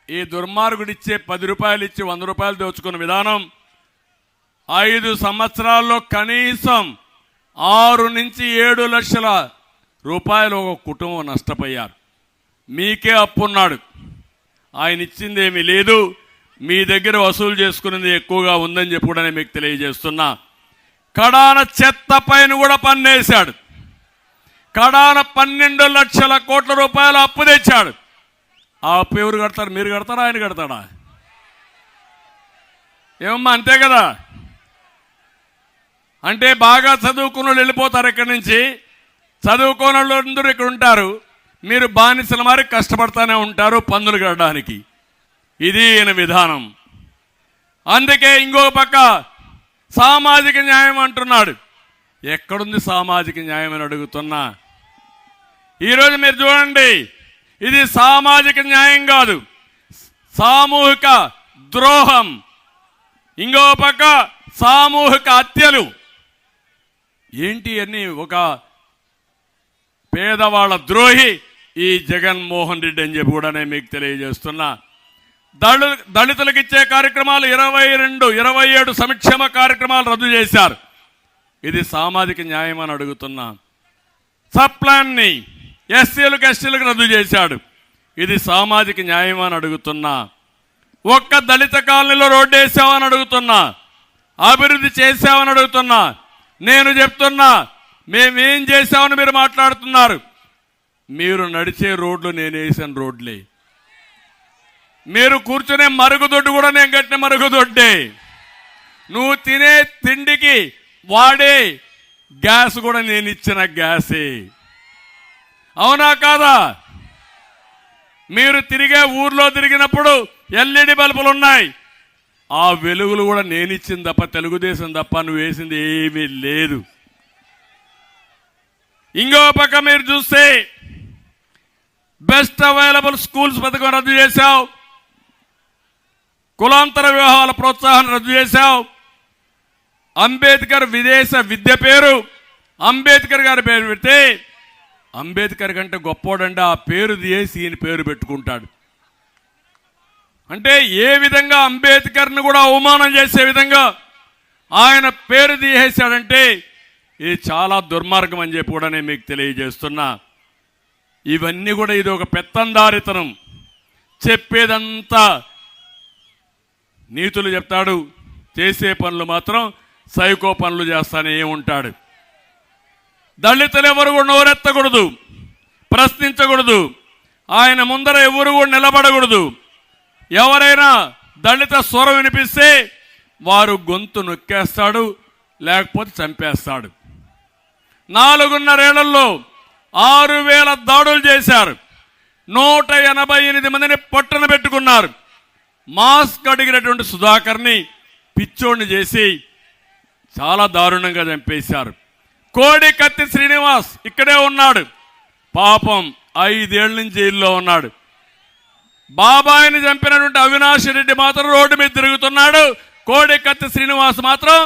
Speaker 1: ఈ దుర్మార్గుడిచ్చే 10 రూపాయలు ఇచ్చి 100 రూపాయలు దోచుకున్న విధానం 5 సంవత్సరాల్లో కనీసం 6 నుంచి 7 లక్షల రూపాయలు ఒక కుటుంబం నష్టపోయారు. మీకే అప్పున్నాడు, ఆయన ఇచ్చింది ఏమీ లేదు, మీ దగ్గర వసూలు చేసుకునేది ఎక్కువగా ఉందని చెప్పి కూడా మీకు తెలియజేస్తున్నా. కడాన చెత్త పైన కూడా పన్నేశాడు, కడాన 12 లక్షల కోట్ల రూపాయలు అప్పు తెచ్చాడు. ఆ అప్పు ఎవరు కడతారు? మీరు కడతారా, ఆయన కడతాడా? ఏమమ్మా, అంతే కదా? అంటే బాగా చదువుకున్న వాళ్ళు వెళ్ళిపోతారు ఇక్కడి నుంచి, చదువుకోని వాళ్ళు అందరూ ఇక్కడ ఉంటారు, మీరు బానిసల మారి కష్టపడతానే ఉంటారు పన్నులు కట్టడానికి. ఇది ఈయన విధానం. అందుకే ఇంకో పక్క సామాజిక న్యాయం అంటున్నాడు. ఎక్కడుంది సామాజిక న్యాయం అని అడుగుతున్నా. ఈరోజు మీరు చూడండి, ఇది సామాజిక న్యాయం కాదు, సామూహిక ద్రోహం. ఇంకో పక్క సామూహిక హత్యలు. ఏంటి అన్ని? ఒక పేదవాళ్ళ ద్రోహి ఈ జగన్మోహన్ రెడ్డి అని చెప్పి కూడా నేను మీకు తెలియజేస్తున్నా. దళితులకు ఇచ్చే కార్యక్రమాలు 22, 27 సంక్షేమ కార్యక్రమాలు రద్దు చేశారు. ఇది సామాజిక న్యాయం అని అడుగుతున్నా. సబ్ ప్లాన్ ని ఎస్సీలకు ఎస్టీలకు రద్దు చేశాడు. ఇది సామాజిక న్యాయం అని అడుగుతున్నా. ఒక్క దళిత కాలనీలో రోడ్డు వేసావని అడుగుతున్నా, అభివృద్ధి చేసావని అడుగుతున్నా. నేను చెప్తున్నా, మేమేం చేశామని మీరు మాట్లాడుతున్నారు. మీరు నడిచే రోడ్లు నేను వేసిన రోడ్లే, మీరు కూర్చునే మరుగుదొడ్డు కూడా నేను కట్టిన మరుగుదొడ్డే, నువ్వు తినే తిండికి వాడే గ్యాస్ కూడా నేను ఇచ్చిన గ్యాసే. అవునా కాదా? మీరు తిరిగే ఊర్లో తిరిగినప్పుడు ఎల్ఈడి బల్బులు ఉన్నాయి, ఆ వెలుగులు కూడా నేను ఇచ్చింది తప్ప, తెలుగుదేశం తప్ప నువ్వు వేసింది ఏమీ లేదు. ఇంకో పక్క మీరు చూస్తే బెస్ట్ అవైలబుల్ స్కూల్స్ పథకం రద్దు చేశావు, కులాంతర వివాహాల ప్రోత్సాహం రద్దు చేశావు, అంబేద్కర్ విదేశ విద్య పేరు అంబేద్కర్ గారి పేరు పెడితే అంబేద్కర్ కంటే గొప్పోడంటే ఆ పేరు తీసి ఈయన పేరు పెట్టుకుంటాడు. అంటే ఏ విధంగా అంబేద్కర్ను కూడా అవమానం చేసే విధంగా ఆయన పేరు తీసేశాడంటే ఇది చాలా దుర్మార్గం అని చెప్పి కూడా నేను మీకు తెలియజేస్తున్నా. ఇవన్నీ కూడా ఇది ఒక పెత్తందారితనం, చెప్పేదంతా నీతులు చెప్తాడు, చేసే పనులు మాత్రం సైకో పనులు చేస్తానే ఉంటాడు. దళితులు ఎవరు కూడా నోరెత్తకూడదు, ప్రశ్నించకూడదు, ఆయన ముందర ఎవరు కూడా నిలబడకూడదు. ఎవరైనా దళిత స్వరం వినిపిస్తే వారు గొంతు నొక్కేస్తాడు, లేకపోతే చంపేస్తాడు. 4.5 ఏళ్లలో 6,000 దాడులు చేశారు, 188 మందిని పట్టున పెట్టుకున్నారు. మాస్క్ అడిగినటువంటి సుధాకర్ని పిచ్చోడిని చేసి చాలా దారుణంగా చంపేశారు. కోడికత్తి శ్రీనివాస్ ఇక్కడే ఉన్నాడు, పాపం 5 ఏళ్ల నుంచి జైల్లో ఉన్నాడు. బాబాయిని చంపినటువంటి అవినాష్ రెడ్డి మాత్రం రోడ్డు మీద తిరుగుతున్నాడు, కోడికత్తి శ్రీనివాస్ మాత్రం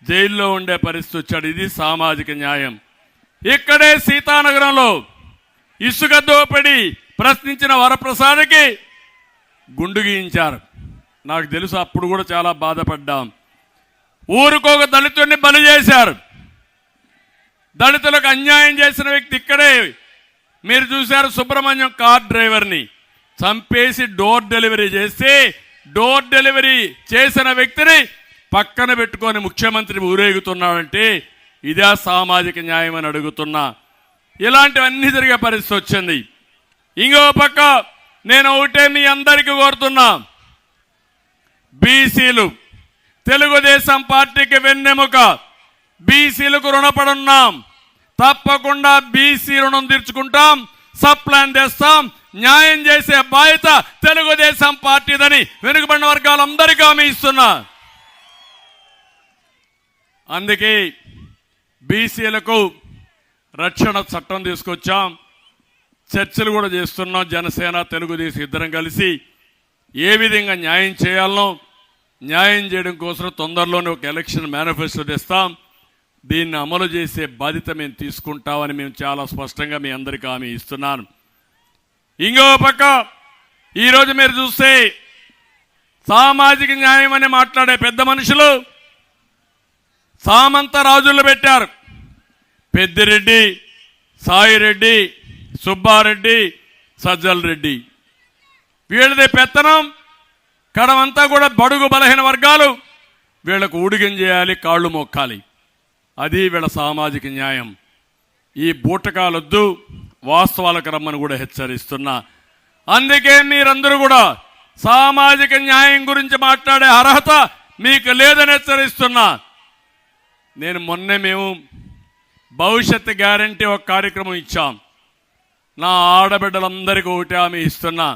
Speaker 1: జైల్లో ఉండే పరిస్థితి వచ్చాడు. ఇది సామాజిక న్యాయం. ఇక్కడే సీతానగరంలో ఇసుక దోపిడీ ప్రశ్నించిన వరప్రసాద్కి గుండు గీయించారు. నాకు తెలుసు, అప్పుడు కూడా చాలా బాధపడ్డాం. ఊరికొక దళితుడిని బలి చేశారు. దళితులకు అన్యాయం చేసిన వ్యక్తి ఇక్కడే మీరు చూశారు. సుబ్రహ్మణ్యం కార్ డ్రైవర్ని చంపేసి డోర్ డెలివరీ చేసి, డోర్ డెలివరీ చేసిన వ్యక్తిని పక్కన పెట్టుకొని ముఖ్యమంత్రి ఊరేగుతున్నాడంటే ఇదే సామాజిక న్యాయం అని అడుగుతున్నా. ఇలాంటివన్నీ జరిగే పరిస్థితి వచ్చింది. ఇంకో పక్క నేను ఒకటే మీ అందరికీ కోరుతున్నా, బీసీలు తెలుగుదేశం పార్టీకి వెన్నెముక, బీసీలకు రుణపడున్నాం, తప్పకుండా బీసీ రుణం తీర్చుకుంటాం, సప్లాన్ తెస్తాం, న్యాయం చేసే బాధ్యత తెలుగుదేశం పార్టీదని వెనుకబడిన వర్గాలందరికీ హామీ ఇస్తున్నా. అందుకే బీసీలకు రక్షణ చట్టం తీసుకొచ్చాం, చర్చలు కూడా చేస్తున్నాం. జనసేన తెలుగుదేశం ఇద్దరం కలిసి ఏ విధంగా న్యాయం చేయాలనో న్యాయం చేయడం కోసం తొందరలోనే ఒక ఎలక్షన్ మేనిఫెస్టో తెస్తాం. దీన్ని అమలు చేసే బాధ్యత మేము తీసుకుంటామని మేము చాలా స్పష్టంగా మీ అందరికీ హామీ ఇస్తున్నాను. ఇంకో పక్క ఈరోజు మీరు చూస్తే సామాజిక న్యాయం అని మాట్లాడే పెద్ద మనుషులు సామంత రాజులు పెట్టారు. పెద్దిరెడ్డి, సాయిరెడ్డి, సుబ్బారెడ్డి, సజ్జల రెడ్డి, వీళ్ళది పెత్తనం. కడమంతా కూడా బడుగు బలహీన వర్గాలు వీళ్ళకు ఊడిగం చేయాలి, కాళ్ళు మొక్కాలి. అది వీళ్ళ సామాజిక న్యాయం. ఈ బూటకాలొద్దు, వాస్తవాలకు రమ్మని కూడా హెచ్చరిస్తున్నా. అందుకే మీరందరూ కూడా సామాజిక న్యాయం గురించి మాట్లాడే అర్హత మీకు లేదని హెచ్చరిస్తున్నా. మేము భవిష్యత్ గ్యారంటీ ఒక కార్యక్రమం ఇచ్చాం. నా ఆడబిడ్డలందరికీ ఒకటి హామీ ఇస్తున్నా,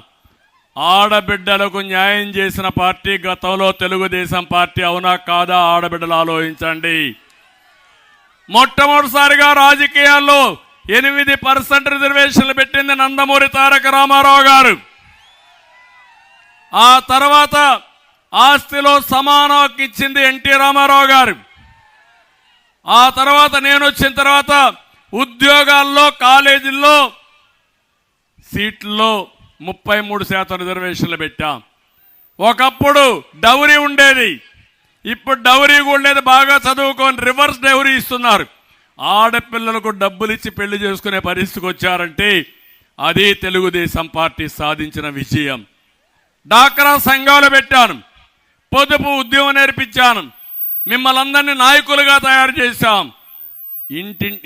Speaker 1: ఆడబిడ్డలకు న్యాయం చేసిన పార్టీ గతంలో తెలుగుదేశం పార్టీ. అవునా కాదా? ఆడబిడ్డలు ఆలోచించండి. మొట్టమొదటిసారిగా రాజకీయాల్లో 8% రిజర్వేషన్లు పెట్టింది నందమూరి తారక రామారావు గారు. ఆ తర్వాత ఆస్తిలో సమాన హక్కు ఇచ్చింది ఎన్టీ రామారావు గారు. ఆ తర్వాత నేను వచ్చిన తర్వాత ఉద్యోగాల్లో, కాలేజీల్లో సీట్లలో 33% రిజర్వేషన్లు పెట్టాం. ఒకప్పుడు డౌరీ ఉండేది, ఇప్పుడు డౌరీ కూడా లేదు. బాగా చదువుకొని రివర్స్ డౌరీ ఇస్తున్నారు. ఆడపిల్లలకు డబ్బులు ఇచ్చి పెళ్లి చేసుకునే పరిస్థితికి వచ్చారంటే అది తెలుగుదేశం పార్టీ సాధించిన విజయం. డాక్రా సంఘాలు పెట్టాను, పొదుపు ఉద్యమం నేర్పించాను, మిమ్మల్ని అందరినీ నాయకులుగా తయారు చేశాం.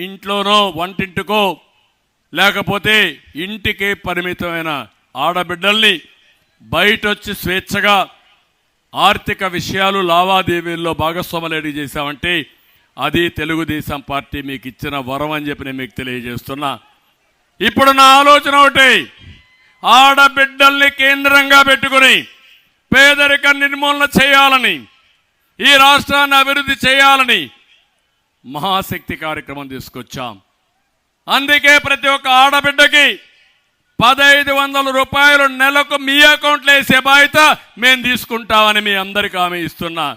Speaker 1: ఇంట్లోనో వంటింటికో లేకపోతే ఇంటికే పరిమితమైన ఆడబిడ్డల్ని బయట వచ్చి స్వేచ్ఛగా ఆర్థిక విషయాలు, లావాదేవీల్లో భాగస్వాములు చేశామంటే అది తెలుగుదేశం పార్టీ మీకు ఇచ్చిన వరం అని చెప్పి నేను మీకు తెలియజేస్తున్నా. ఇప్పుడు నా ఆలోచన ఒకటి, ఆడబిడ్డల్ని కేంద్రంగా పెట్టుకుని పేదరిక నిర్మూలన చేయాలని, ఈ రాష్ట్రాన్ని అభివృద్ధి చేయాలని మహాశక్తి కార్యక్రమం తీసుకొచ్చాం. అందుకే ప్రతి ఒక్క ఆడబిడ్డకి 1500 రూపాయలు నెలకు మీ అకౌంట్లో వేసే బాధ్యత మేము తీసుకుంటామని మీ అందరికీ హామీ ఇస్తున్నా.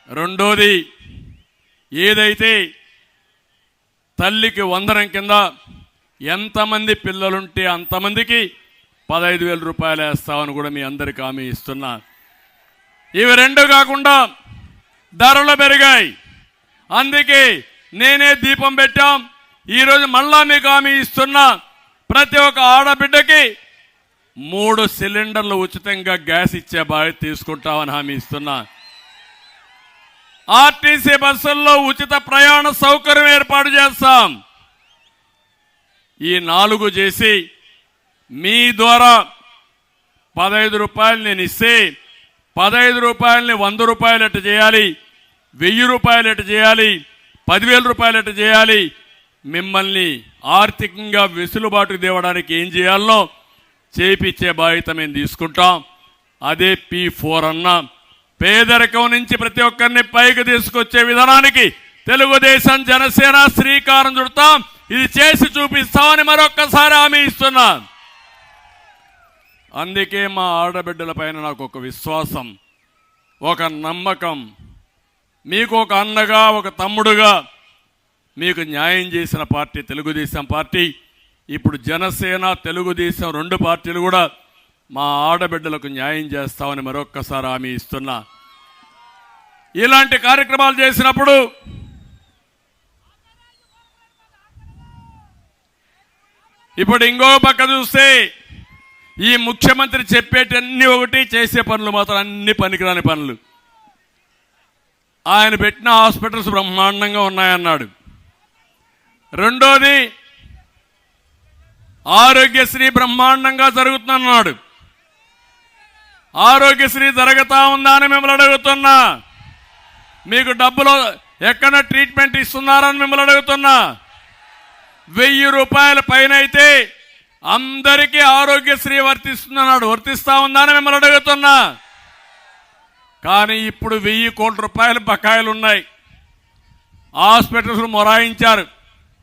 Speaker 1: రెండోది, ఏదైతే తల్లికి వందనం కింద ఎంతమంది పిల్లలుంటే అంతమందికి 15,000 రూపాయలు వేస్తామని కూడా మీ అందరికీ హామీ ఇస్తున్నా. ఇవి రెండు కాకుండా ధరలు పెరిగాయి. అందుకే నేనే దీపం పెట్టాం. ఈరోజు మళ్ళా మీకు హామీ ఇస్తున్నా, ప్రతి ఒక్క ఆడబిడ్డకి 3 సిలిండర్లు ఉచితంగా గ్యాస్ ఇచ్చే బాధ్యత తీసుకుంటామని హామీ ఇస్తున్నా. ఆర్టీసీ బస్సుల్లో ఉచిత ప్రయాణ సౌకర్యం ఏర్పాటు చేస్తాం. ఈ 4 చేసి మీ ద్వారా 15 రూపాయలు నేను ఇస్తే 15 రూపాయలని 100 రూపాయలు ఎట్టు చేయాలి, 1000 రూపాయలు ఎట్టు చేయాలి, 10,000 రూపాయలు ఎట్టు చేయాలి, మిమ్మల్ని ఆర్థికంగా వెసులుబాటు తేవడానికి ఏం చేయాలనో చేపించే బాధ్యత మేము తీసుకుంటాం. అదే P4 అన్న. పేదరికం నుంచి ప్రతి ఒక్కరిని పైకి తీసుకొచ్చే విధానానికి తెలుగుదేశం జనసేన శ్రీకారం చుడతాం. ఇది చేసి చూపిస్తామని మరొక్కసారి హామీ ఇస్తున్నా. అందుకే మా ఆడబిడ్డల పైన నాకు ఒక విశ్వాసం, ఒక నమ్మకం. మీకు ఒక అన్నగా, ఒక తమ్ముడుగా మీకు న్యాయం చేసిన పార్టీ తెలుగుదేశం పార్టీ. ఇప్పుడు జనసేన తెలుగుదేశం 2 పార్టీలు కూడా మా ఆడబిడ్డలకు న్యాయం చేస్తామని మరొక్కసారి హామీ ఇస్తున్నా. ఇలాంటి కార్యక్రమాలు చేసినప్పుడు ఇప్పుడు ఇంకో పక్క చూస్తే ఈ ముఖ్యమంత్రి చెప్పేటన్ని ఒకటి, చేసే పనులు మాత్రం అన్ని పనికిరాని పనులు. ఆయన పెట్టిన హాస్పిటల్స్ బ్రహ్మాండంగా ఉన్నాయన్నాడు. రెండోది, ఆరోగ్యశ్రీ బ్రహ్మాండంగా జరుగుతుందన్నాడు. ఆరోగ్యశ్రీ జరుగుతా ఉందా అని మిమ్మల్ని అడుగుతున్నా. మీకు డబ్బులు ఎక్కడ ట్రీట్మెంట్ ఇస్తున్నారని మిమ్మల్ని అడుగుతున్నా. 1000 రూపాయల పైన అయితే అందరికీ ఆరోగ్యశ్రీ వర్తిస్తుందన్నాడు. వర్తిస్తా ఉందా అని మిమ్మల్ని అడుగుతున్నా. కానీ ఇప్పుడు 1000 కోట్ల రూపాయల బకాయిలు ఉన్నాయి. హాస్పిటల్స్ మొరాయించారు,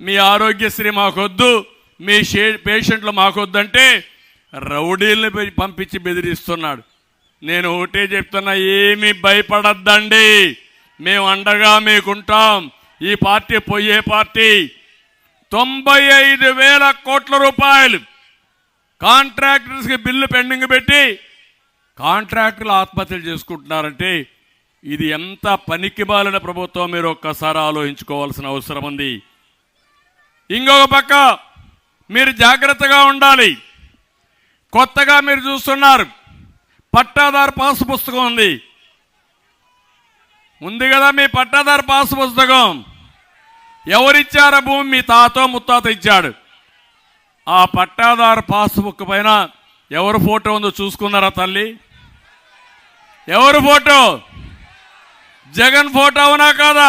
Speaker 1: మీ ఆరోగ్యశ్రీ మాకొద్దు, మీ పేషెంట్లు మాకొద్దంటే రౌడీల్ని పంపించి బెదిరిస్తున్నాడు. నేను ఒకటే చెప్తున్నా, ఏమీ భయపడద్దండి, మేము అండగా మీకుంటాం. ఈ పార్టీ పోయే పార్టీ. 95,000 కోట్ల రూపాయలు కాంట్రాక్టర్స్కి బిల్లు పెండింగ్ పెట్టి కాంట్రాక్టర్లు ఆత్మహత్యలు చేసుకుంటున్నారంటే ఇది ఎంత పనికిమాలిన ప్రభుత్వం మీరు ఒక్కసారి ఆలోచించుకోవాల్సిన అవసరం ఉంది. ఇంకొక పక్క మీరు జాగ్రత్తగా ఉండాలి. కొత్తగా మీరు చూస్తున్నారు, పట్టాదారు పాస్ పుస్తకం ఉంది కదా, మీ పట్టాదారు పాస్ పుస్తకం ఎవరిచ్చారా? భూమి మీ తాతో ముత్తాత ఇచ్చాడు. ఆ పట్టాదారు పాస్ బుక్ పైన ఎవరు ఫోటో ఉందో చూసుకున్నారా తల్లి? ఎవరు ఫోటో? జగన్ ఫోటో అవునా కాదా?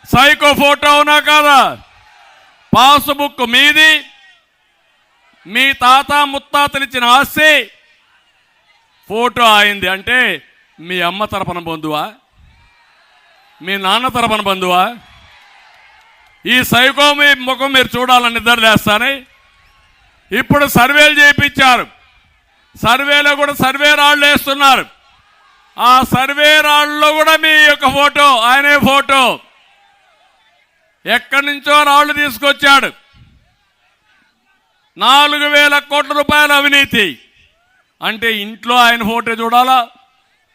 Speaker 1: సైకో ఫోటో అవునా కాదా? పాస్ బుక్ మీది, మీ తాత ముత్తాతలు ఇచ్చిన ఆస్తి, ఫోటో అయింది. అంటే మీ అమ్మ తరపున బంధువా, మీ నాన్న తరపున బంధువా? ఈ సైకో మీ ముఖం మీరు చూడాలని నిద్రలేస్తానే. ఇప్పుడు సర్వేలు చేయించారు. సర్వేలో కూడా సర్వే రాళ్ళు వేస్తున్నారు. ఆ సర్వే రాళ్ళలో కూడా మీ యొక్క ఫోటో, ఆయనే ఫోటో. ఎక్కడి నుంచో రాళ్ళు తీసుకొచ్చాడు. 4,000 కోట్ల రూపాయల అవినీతి. అంటే ఇంట్లో ఆయన ఫోటో చూడాలా,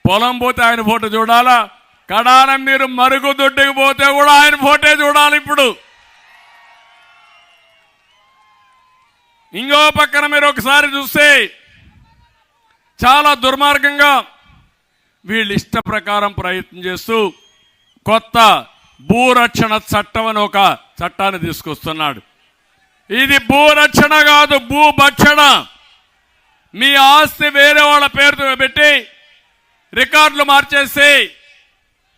Speaker 1: పొలం పోతే ఆయన ఫోటో చూడాలా, కడానం మీరు మరుగుదొడ్డుకు పోతే కూడా ఆయన ఫోటో చూడాలి. ఇప్పుడు ఇంకో పక్కన మీరు ఒకసారి చూస్తే చాలా దుర్మార్గంగా వీళ్ళు ఇష్ట ప్రకారం ప్రయత్నం చేస్తూ కొత్త భూరక్షణ చట్టం అని ఒక చట్టాన్ని తీసుకొస్తున్నాడు. ఇది భూరక్షణ కాదు, భూభక్షణ. మీ ఆస్తి వేరే వాళ్ళ పేరుతో పెట్టి రికార్డులు మార్చేసి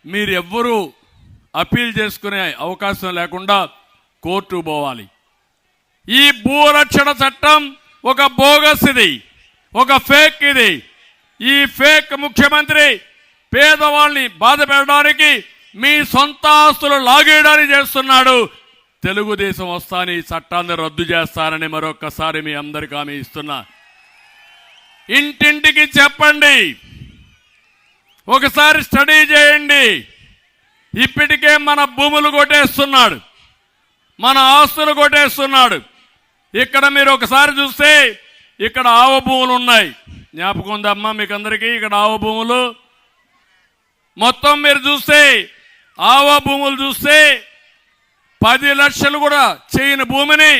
Speaker 1: మీరు ఎవ్వరూ అప్పీల్ చేసుకునే అవకాశం లేకుండా కోర్టు పోవాలి. ఈ భూరక్షణ చట్టం ఒక బోగస్, ఇది ఒక ఫేక్. ఇది ఈ ఫేక్ ముఖ్యమంత్రి పేదవాళ్ళని బాధ పెట్టడానికి, మీ సొంత ఆస్తులు లాగేయడానికి చేస్తున్నాడు. తెలుగుదేశం వస్తాని చట్టాన్ని రద్దు చేస్తానని మరొక్కసారి మీ అందరికీ హామీ ఇస్తున్నా. ఇంటింటికి చెప్పండి, ఒకసారి స్టడీ చేయండి. ఇప్పటికే మన భూములు కొట్టేస్తున్నాడు, మన ఆస్తులు కొట్టేస్తున్నాడు. ఇక్కడ మీరు ఒకసారి చూస్తే ఇక్కడ ఆవ భూములు ఉన్నాయి, జ్ఞాపకం ఉందమ్మా మీకు అందరికీ? ఇక్కడ ఆవ భూములు మొత్తం మీరు చూస్తే, ఆవ భూములు చూస్తే 10 లక్షలు కూడా చేయని భూమిని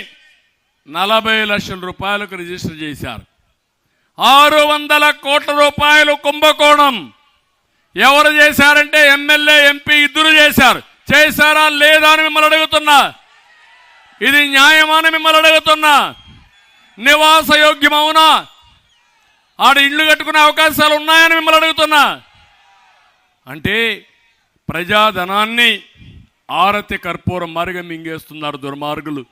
Speaker 1: 40 లక్షల రూపాయలకు రిజిస్టర్ చేశారు. 600 కోట్ల రూపాయలు కుంభకోణం ఎవరు చేశారంటే ఎమ్మెల్యే, ఎంపీ ఇద్దరు చేశారు. చేశారా లేదా అని మిమ్మల్ని అడుగుతున్నా. ఇది న్యాయమని మిమ్మల్ని అడుగుతున్నా. నివాస యోగ్యమవునా? ఆడ ఇళ్ళు కట్టుకునే అవకాశాలు ఉన్నాయని మిమ్మల్ని అడుగుతున్నా. అంటే ప్రజాధనాన్ని ఆరతి కర్పూరం మారిగా మింగేస్తున్నారు దుర్మార్గులు.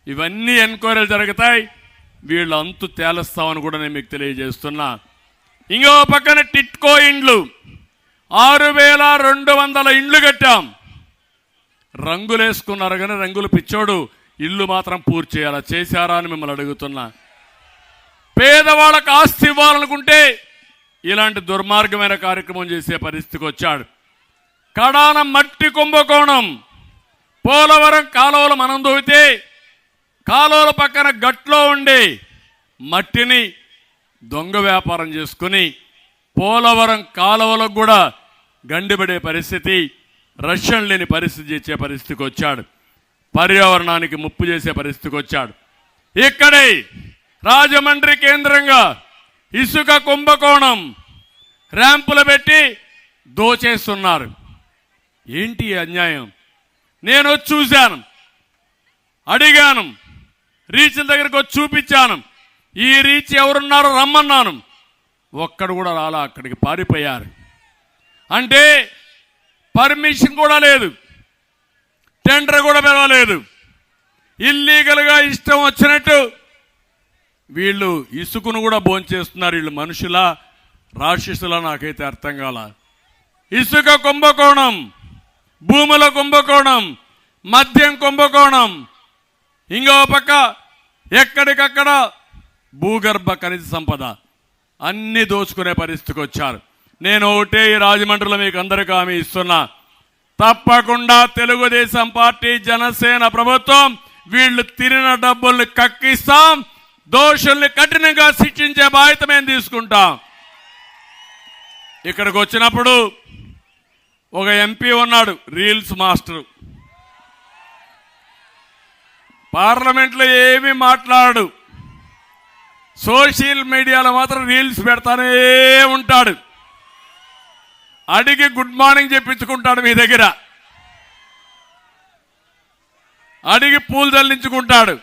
Speaker 1: ఇవన్నీ ఎంక్వైరీలు జరుగుతాయి, వీళ్ళు అంతు తేలుస్తామని కూడా నేను మీకు తెలియజేస్తున్నా. ఇంకో పక్కన టిట్కో ఇండ్లు 6200 ఇండ్లు కట్టాం. రంగులు వేసుకున్నారు కానీ రంగులు పిచ్చోడు, ఇల్లు మాత్రం పూర్తి చేయాలా? చేశారా అని మిమ్మల్ని అడుగుతున్నా. పేదవాళ్ళకు ఆస్తి ఇవ్వాలనుకుంటే ఇలాంటి దుర్మార్గమైన కార్యక్రమం చేసే పరిస్థితికి వచ్చాడు. కడాన మట్టి కుంభకోణం. పోలవరం కాలువలు మనం దోవితే కాలువల పక్కన గట్లో ఉండి మట్టిని దొంగ వ్యాపారం చేసుకుని పోలవరం కాలువలకు కూడా గండిపడే పరిస్థితి, రక్షణ లేని పరిస్థితి చేసే పరిస్థితికి వచ్చాడు. పర్యావరణానికి ముప్పు చేసే పరిస్థితికి వచ్చాడు. ఇక్కడే రాజమండ్రి కేంద్రంగా ఇసుక కుంభకోణం ర్యాంపులు పెట్టి దోచేస్తున్నారు. ఏంటి అన్యాయం? నేను వచ్చి చూశాను, అడిగాను, రీచ్ల దగ్గరకు వచ్చి చూపించాను. ఈ రీచ్ ఎవరున్నారో రమ్మన్నాను, ఒక్కడు కూడా రాలా, అక్కడికి పారిపోయారు. అంటే పర్మిషన్ కూడా లేదు, టెండర్ కూడా పిలవలేదు. ఇల్లీగల్గా ఇష్టం వచ్చినట్టు వీళ్ళు ఇసుకను కూడా భోంచేస్తున్నారు. వీళ్ళు మనుషులా రాక్షసులా నాకైతే అర్థం కాల. ఇసుక కుంభకోణం, భూముల కుంభకోణం, మద్యం కుంభకోణం, ఇంకో పక్క ఎక్కడికక్కడ భూగర్భ ఖనిజ సంపద అన్ని దోచుకునే పరిస్థితికి వచ్చారు. నేను ఒకటే ఈ రాజమండ్రిలో మీకు అందరికీ హామీ ఇస్తున్నా, తప్పకుండా తెలుగుదేశం పార్టీ, జనసేన ప్రభుత్వం వీళ్ళు తిరిగిన డబ్బుల్ని కక్కిస్తాం, దోషుల్ని కఠినంగా శిక్షించే బాధ్యత మేము తీసుకుంటాం. ఇక్కడికి వచ్చినప్పుడు ఒక ఎంపీ ఉన్నాడు, రీల్స్ మాస్టర్. పార్లమెంట్లో ఏమీ మాట్లాడు, సోషల్ మీడియాలో మాత్రం రీల్స్ పెడతానే ఉంటాడు. అడిగి గుడ్ మార్నింగ్ చెప్పించుకుంటాడు మీ దగ్గర, అడిగి పూలు చల్లించుకుంటాడు,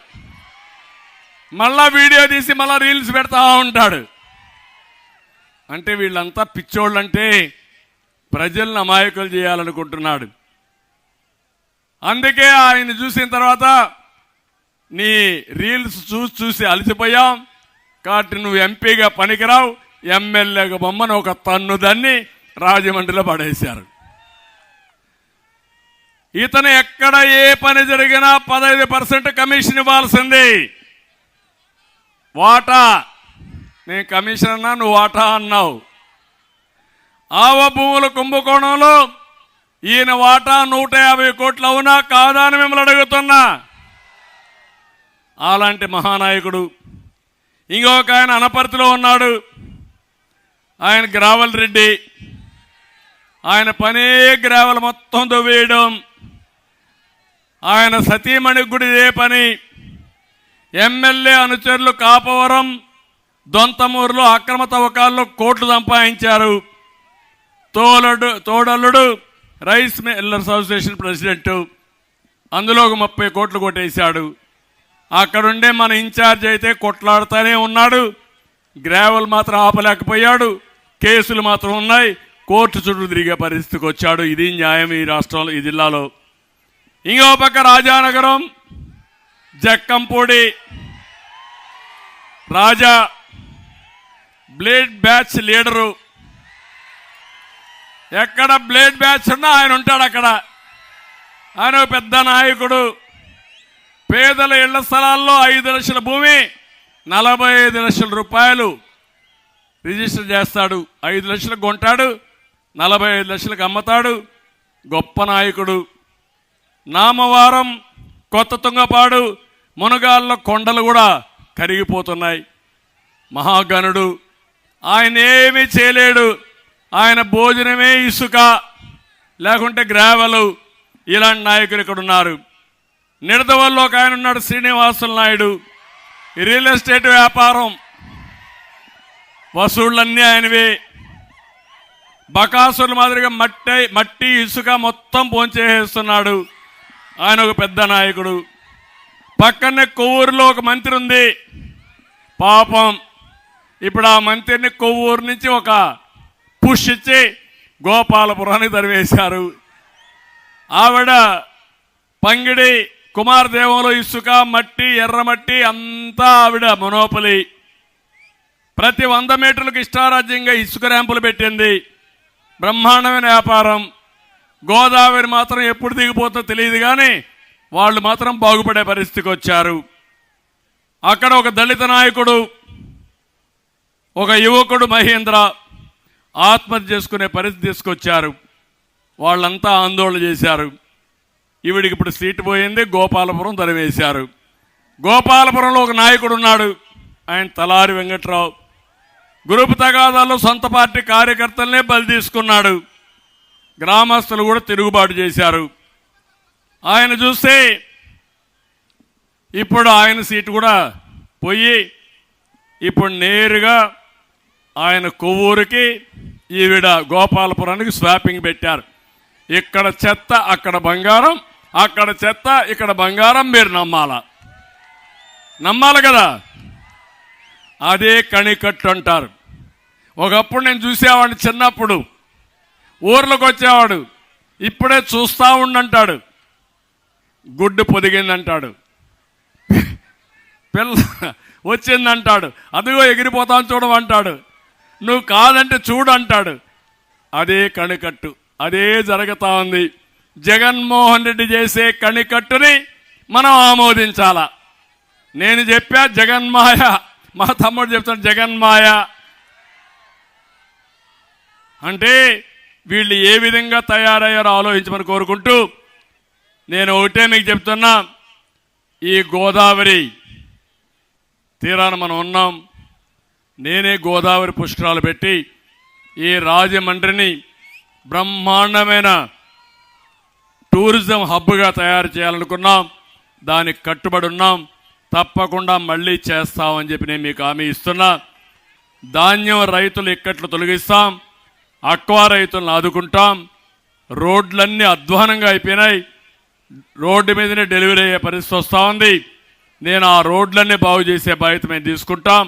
Speaker 1: మళ్ళా వీడియో తీసి మళ్ళా రీల్స్ పెడతా ఉంటాడు. అంటే వీళ్ళంతా పిచ్చోళ్ళంటే ప్రజలను అమాయకులు చేయాలనుకుంటున్నాడు. అందుకే ఆయన చూసిన తర్వాత నీ రీల్స్ చూసి అలసిపోయాం కాబట్టి నువ్వు ఎంపీగా పనికిరావు, ఎమ్మెల్యేగా బొమ్మను ఒక తన్ను దాన్ని రాజమండ్రిలో పడేశారు. ఇతను ఎక్కడ ఏ పని జరిగినా 15% కమిషన్ ఇవ్వాల్సింది. వాటా, నేను కమిషన్ అన్నా, నువ్వు వాటా అన్నావు. ఆవ భూముల కుంభకోణంలో ఈయన వాటా 150 కోట్లు అవునా కాదా అని మిమ్మల్ని అడుగుతున్నా. అలాంటి మహానాయకుడు ఇంకొక ఆయన అనపర్తిలో ఉన్నాడు, ఆయన గ్రావల్ రెడ్డి. ఆయన పనే గ్రావల్ మొత్తం దొవ్వేయడం. ఆయన సతీమణికి కూడా ఇదే పని. ఎమ్మెల్యే అనుచరులు కాపవరం, దొంతమూరులో అక్రమ తవ్వకాల్లో కోట్లు సంపాదించారు. తోడల్లుడు రైస్ మిల్లర్స్ అసోసియేషన్ ప్రెసిడెంట్, అందులో ఒక 30 కోట్లు కొట్టేశాడు. అక్కడుండే మన ఇన్ఛార్జ్ అయితే కొట్లాడుతూనే ఉన్నాడు, గ్రావెల్ మాత్రం ఆపలేకపోయాడు. కేసులు మాత్రం ఉన్నాయి, కోర్టు చుట్టూ తిరిగే పరిస్థితికి వచ్చాడు. ఇది న్యాయం ఈ రాష్ట్రంలో, ఈ జిల్లాలో. ఇంకో పక్క రాజానగరం జక్కంపూడి రాజా బ్లేడ్ బ్యాచ్ లీడరు. ఎక్కడ బ్లేడ్ బ్యాచ్ ఉన్నా ఆయన ఉంటాడు అక్కడ. ఆయన ఒక పెద్ద నాయకుడు. పేదల ఇళ్ల స్థలాల్లో 5 లక్షల భూమి 45 లక్షల రూపాయలు రిజిస్టర్ చేస్తాడు. 5 లక్షలకు కొంటాడు, 45 లక్షలకు అమ్మతాడు. గొప్ప నాయకుడు. నామవారం, కొత్త తుంగపాడు, మునగాళ్ళ కొండలు కూడా కరిగిపోతున్నాయి. మహాగణుడు. ఆయన ఏమీ చేయలేడు. ఆయన భోజనమే ఇసుక, లేకుంటే గ్రావెలు. ఇలాంటి నాయకులు ఇక్కడ ఉన్నారు. నిడదవల్లో ఒక ఆయన ఉన్నాడు, శ్రీనివాసులు నాయుడు. రియల్ ఎస్టేట్ వ్యాపారం, వసూళ్లన్నీ ఆయనవే. బకాసుల మాదిరిగా మట్టి ఇసుక మొత్తం పోంచేస్తున్నాడు. ఆయన ఒక పెద్ద నాయకుడు. పక్కనే కొవ్వూరులో ఒక మంత్రి ఉంది. పాపం ఇప్పుడు ఆ మంత్రిని కొవ్వూరు నుంచి ఒక పుష్ ఇచ్చి గోపాలపురానికి తరివేశారు. ఆవిడ పంగిడి కుమారదేవంలో ఇసుక, మట్టి, ఎర్రమట్టి అంతా ఆవిడ మొనోపలి. ప్రతి 100 మీటర్లకు ఇష్టారాజ్యంగా ఇసుక ర్యాంపులు పెట్టింది. బ్రహ్మాండమైన వ్యాపారం. గోదావరి మాత్రం ఎప్పుడు దిగిపోతుందో తెలియదు, కానీ వాళ్ళు మాత్రం బాగుపడే పరిస్థితికి వచ్చారు. అక్కడ ఒక దళిత నాయకుడు, ఒక యువకుడు మహేంద్ర ఆత్మహత్య చేసుకునే పరిస్థితి తీసుకొచ్చారు. వాళ్ళంతా ఆందోళన చేశారు. ఈవిడికి ఇప్పుడు సీటు పోయింది. గోపాలపురం తరివేశారు. గోపాలపురంలో ఒక నాయకుడు ఉన్నాడు, ఆయన తలారి వెంకట్రావు. గ్రూప్ తగాదాల్లో సొంత పార్టీ కార్యకర్తలనే బలి తీసుకున్నాడు. గ్రామస్తులు కూడా తిరుగుబాటు చేశారు. ఆయన చూస్తే ఇప్పుడు ఆయన సీటు కూడా పోయి ఇప్పుడు నేరుగా ఆయన కొవ్వూరుకి, ఈవిడ గోపాలపురానికి స్వాపింగ్ పెట్టారు. ఇక్కడ చెత్త అక్కడ బంగారం, అక్కడ చెత్త ఇక్కడ బంగారం. మీరు నమ్మాలి కదా. అదే కణికట్టు అంటారు. ఒకప్పుడు నేను చూసేవాడిని చిన్నప్పుడు. ఊర్లోకి వచ్చేవాడు, ఇప్పుడే చూస్తా ఉండంటాడు. గుడ్డు పొదిగిందంటాడు, పిల్ల వచ్చిందంటాడు, అదిగో ఎగిరిపోతాను చూడమంటాడు, నువ్వు కాదంటే చూడు అంటాడు. అదే కణికట్టు, అదే జరుగుతా ఉంది. జగన్మోహన్ రెడ్డి చేసే కణికట్టుని మనం ఆమోదించాల. నేను చెప్పా జగన్మాయ, మా తమ్ముడు చెప్తాడు జగన్మాయ అంటే వీళ్ళు ఏ విధంగా తయారయ్యారో ఆలోచించమని కోరుకుంటూ నేను ఒకటే మీకు చెప్తున్నా. ఈ గోదావరి తీరాన మనం ఉన్నాం. నేనే గోదావరి పుష్కరాలు పెట్టి ఈ రాజమండ్రిని బ్రహ్మాండమైన టూరిజం హబ్గా తయారు చేయాలనుకున్నాం. దానికి కట్టుబడి ఉన్నాం. తప్పకుండా మళ్ళీ చేస్తామని చెప్పి నేను మీకు హామీ ఇస్తున్నా. ధాన్యం రైతులు ఇక్కట్లు తొలగిస్తాం, అక్వా రైతులను ఆదుకుంటాం. రోడ్లన్నీ అధ్వానంగా అయిపోయినాయి. రోడ్డు మీదనే డెలివరీ అయ్యే పరిస్థితి వస్తూ ఉంది. నేను ఆ రోడ్లన్నీ బాగు చేసే బాధ్యత మేము తీసుకుంటాం.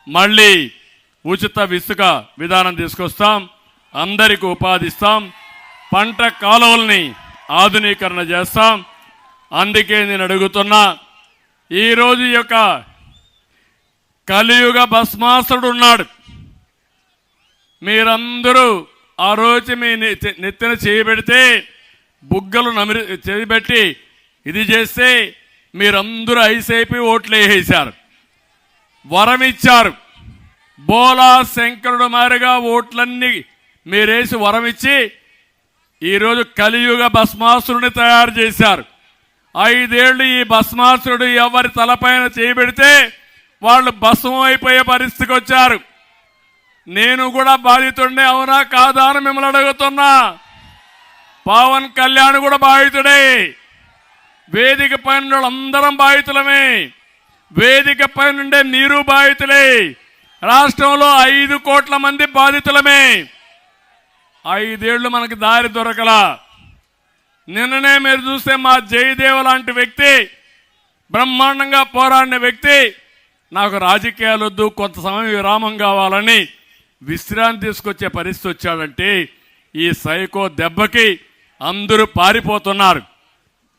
Speaker 1: మళ్ళీ ఉచిత ఇసుక విధానం తీసుకొస్తాం. అందరికీ ఉపాధి ఇస్తాం. పంట కాలువల్ని ఆధునీకరణ చేస్తాం. అందుకే నేను అడుగుతున్నా, ఈరోజు యొక్క కలియుగ భస్మాసుడు ఉన్నాడు. మీరందరూ ఆ రోజు మీ నెత్తిన చేయబెడితే, బుగ్గలు చేయబెట్టి ఇది చేస్తే మీరందరూ ఐసైపి ఓట్లు వేసేశారు, వరం ఇచ్చారు. బోలా శంకరుడు మారిగా ఓట్లన్నీ మీరేసి వరం ఇచ్చి ఈరోజు కలియుగ భస్మాసురుని తయారు చేశారు. 5 ఏళ్లు ఈ భస్మాసురుడు ఎవరి తలపైన చేయబెడితే వాళ్ళు భస్మం అయిపోయే పరిస్థితికి వచ్చారు. నేను కూడా బాధితుడినే, అవునా కాదా అని మిమ్మల్ని అడుగుతున్నా. పవన్ కళ్యాణ్ కూడా బాధితుడే. వేదిక పైన అందరం బాధితులమే. వేదిక పైన మీరు బాధితులే. రాష్ట్రంలో 5 కోట్ల మంది బాధితులమే. 5 ఏళ్లు మనకి దారి దొరకలా. నిన్ననే మీరు చూస్తే మా జయదేవ లాంటి వ్యక్తి, బ్రహ్మాండంగా పోరాడిన వ్యక్తి, నాకు రాజకీయాలు వద్దు, కొంత సమయం విరామం కావాలని విశ్రాంతి తీసుకొచ్చే పరిస్థితి వచ్చాడంటే ఈ సైకో దెబ్బకి అందరూ పారిపోతున్నారు.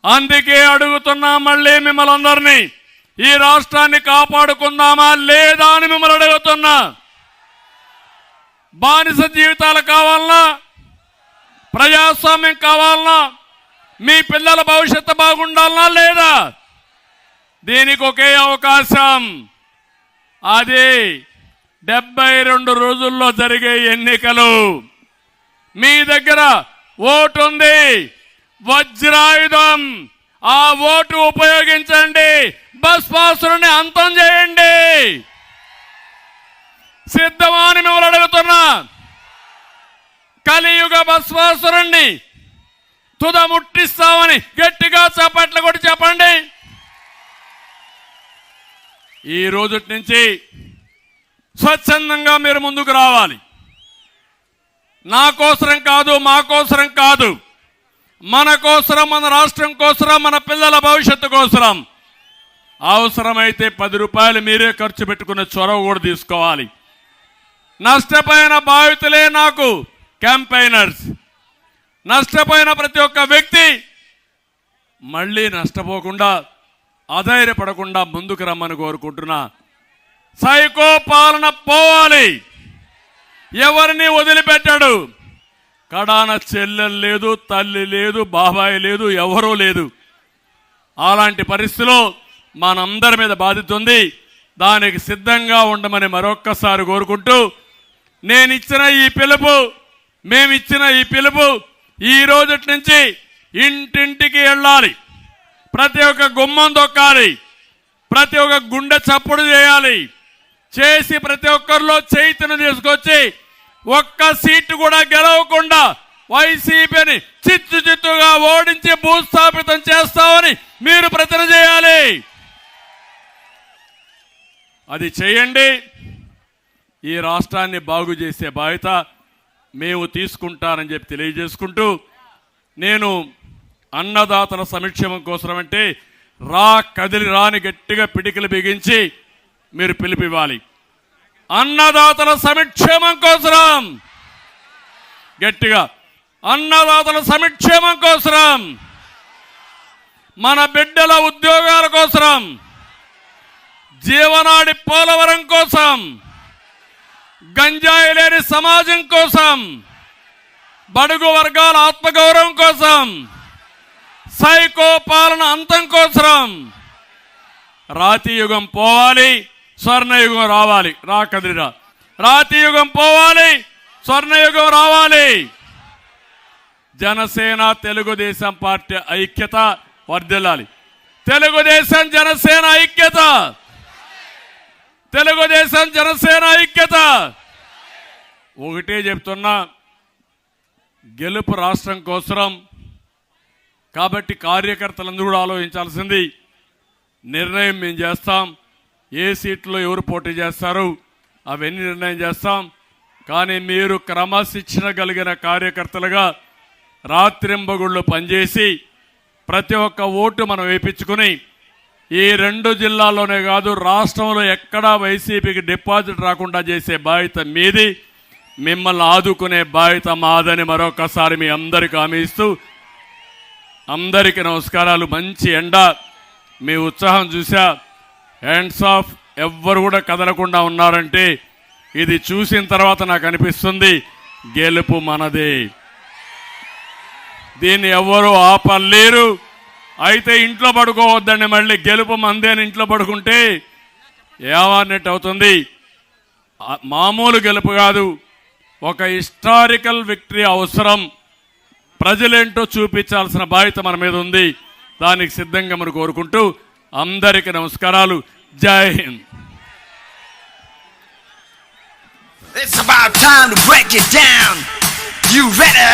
Speaker 1: అందుకే అడుగుతున్నా మళ్ళీ మిమ్మల్ని అందరినీ, ఈ రాష్ట్రాన్ని కాపాడుకుందామా లేదా అని మిమ్మల్ని అడుగుతున్నా. బానిస జీవితాలు కావాలన్నా, ప్రజాస్వామ్యం కావాలన్నా, మీ పిల్లల భవిష్యత్తు బాగుండాలన్నా లేదా? దీనికి ఒకే అవకాశం, అది 72 రోజుల్లో జరిగే ఎన్నికలు. మీ దగ్గర ఓటు ఉంది, వజ్రాయుధం. ఆ ఓటు ఉపయోగించండి, భస్మాసురుని అంతం చేయండి. సిద్ధమా అని మిమ్మల్ని అడుగుతున్నా. కలియుగ భస్మాసురుణ్ణి తుదముట్టిస్తామని గట్టిగా చప్పట్లు కొట్టి చెప్పండి. ఈ రోజు నుంచి స్వచ్ఛందంగా మీరు ముందుకు రావాలి. నా కోసరం కాదు, మా కోసరం కాదు, మన కోసరం, మన రాష్ట్రం కోసరం, మన పిల్లల భవిష్యత్తు కోసరం. అవసరమైతే 10 రూపాయలు మీరే ఖర్చు పెట్టుకునే చొరవ కూడా తీసుకోవాలి. నష్టపోయిన బాధితులే నాకు క్యాంపెయినర్స్. నష్టపోయిన ప్రతి ఒక్క వ్యక్తి మళ్ళీ నష్టపోకుండా, అధైర్యపడకుండా ముందుకు రమ్మని కోరుకుంటున్నా. సైకో పాలన పోవాలి. ఎవరిని వదిలిపెట్టాడు. కడాన చెల్లెలు లేదు, తల్లి లేదు, బాబాయ్ లేదు, ఎవరూ లేదు. అలాంటి పరిస్థితిలో మనందరి మీద బాధ్యత ఉంది. దానికి సిద్ధంగా ఉండమని మరొక్కసారి కోరుకుంటూ, మేమిచ్చిన ఈ పిలుపు ఈ రోజు నుంచి ఇంటింటికి వెళ్ళాలి. ప్రతి ఒక్క గుమ్మం తొక్కాలి, ప్రతి ఒక్క గుండె చప్పుడు చేయాలి. చేసి ప్రతి ఒక్కరిలో చైతన్యం తీసుకొచ్చి ఒక్క సీటు కూడా గెలవకుండా వైసీపీని చిత్తుగా ఓడించి భూస్థాపితం చేస్తామని మీరు ప్రతిన చేయాలి. అది చేయండి. ఈ రాష్ట్రాన్ని బాగు చేసే బాధ్యత మేము తీసుకుంటానని చెప్పి తెలియజేసుకుంటూ, నేను అన్నదాతల సంక్షేమం కోసం అంటే కదిలి రాని గట్టిగా పిడికిలు బిగించి మీరు పిలిపివ్వాలి. అన్నదాతల సంక్షేమం కోసం గట్టిగా, అన్నదాతల సంక్షేమం కోసం, మన బిడ్డల ఉద్యోగాల కోసం, జీవనాడి పోలవరం కోసం, గంజాయి లేని సమాజం కోసం, బడుగు వర్గాల ఆత్మగౌరవం కోసం, సైకో పాలన అంతం కోసం రాతి యుగం పోవాలి, స్వర్ణయుగం రావాలి. కదిరిరా, రాతి యుగం పోవాలి, స్వర్ణయుగం రావాలి. జనసేన తెలుగుదేశం పార్టీ ఐక్యత వర్ధిల్లాలి. తెలుగుదేశం జనసేన ఐక్యత, తెలుగుదేశం జనసేన ఐక్యత. ఒకటే చెప్తున్నా, గెలుపు రాష్ట్రం కోసం కాబట్టి కార్యకర్తలందరూ కూడా ఆలోచించాల్సింది. నిర్ణయం మేము చేస్తాం, ఏ సీట్లో ఎవరు పోటీ చేస్తారు అవన్నీ నిర్ణయం చేస్తాం. కానీ మీరు క్రమశిక్షణ కలిగిన కార్యకర్తలుగా రాత్రింబగుళ్ళు పనిచేసి ప్రతి ఒక్క ఓటు మనం వేయించుకుని ఈ 2 జిల్లాల్లోనే కాదు రాష్ట్రంలో ఎక్కడా వైసీపీకి డిపాజిట్ రాకుండా చేసే బాధ్యత మీది. మిమ్మల్ని ఆదుకునే బాధ్యత మాదని మరొకసారి మీ అందరికీ హామీ ఇస్తూ, అందరికీ నమస్కారాలు. మంచి ఎండ, మీ ఉత్సాహం చూసా. Hands of. ఎవ్వరు కూడా కదలకుండా ఉన్నారంటే ఇది చూసిన తర్వాత నాకు అనిపిస్తుంది గెలుపు మనదే. దీన్ని ఎవ్వరూ ఆపలేరు. అయితే ఇంట్లో పడుకోవద్దండి. మళ్ళీ గెలుపు మందే అని ఇంట్లో పడుకుంటే ఏమన్నట్టు అవుతుంది. మామూలు గెలుపు కాదు, ఒక హిస్టారికల్ విక్టరీ అవసరం. ప్రజలేంటో చూపించాల్సిన బాధ్యత మన మీద ఉంది. దానికి సిద్ధంగా మనం కోరుకుంటూ అందరికీ నమస్కారాలు. జై Hind.
Speaker 2: It's about time to break it down. You ready?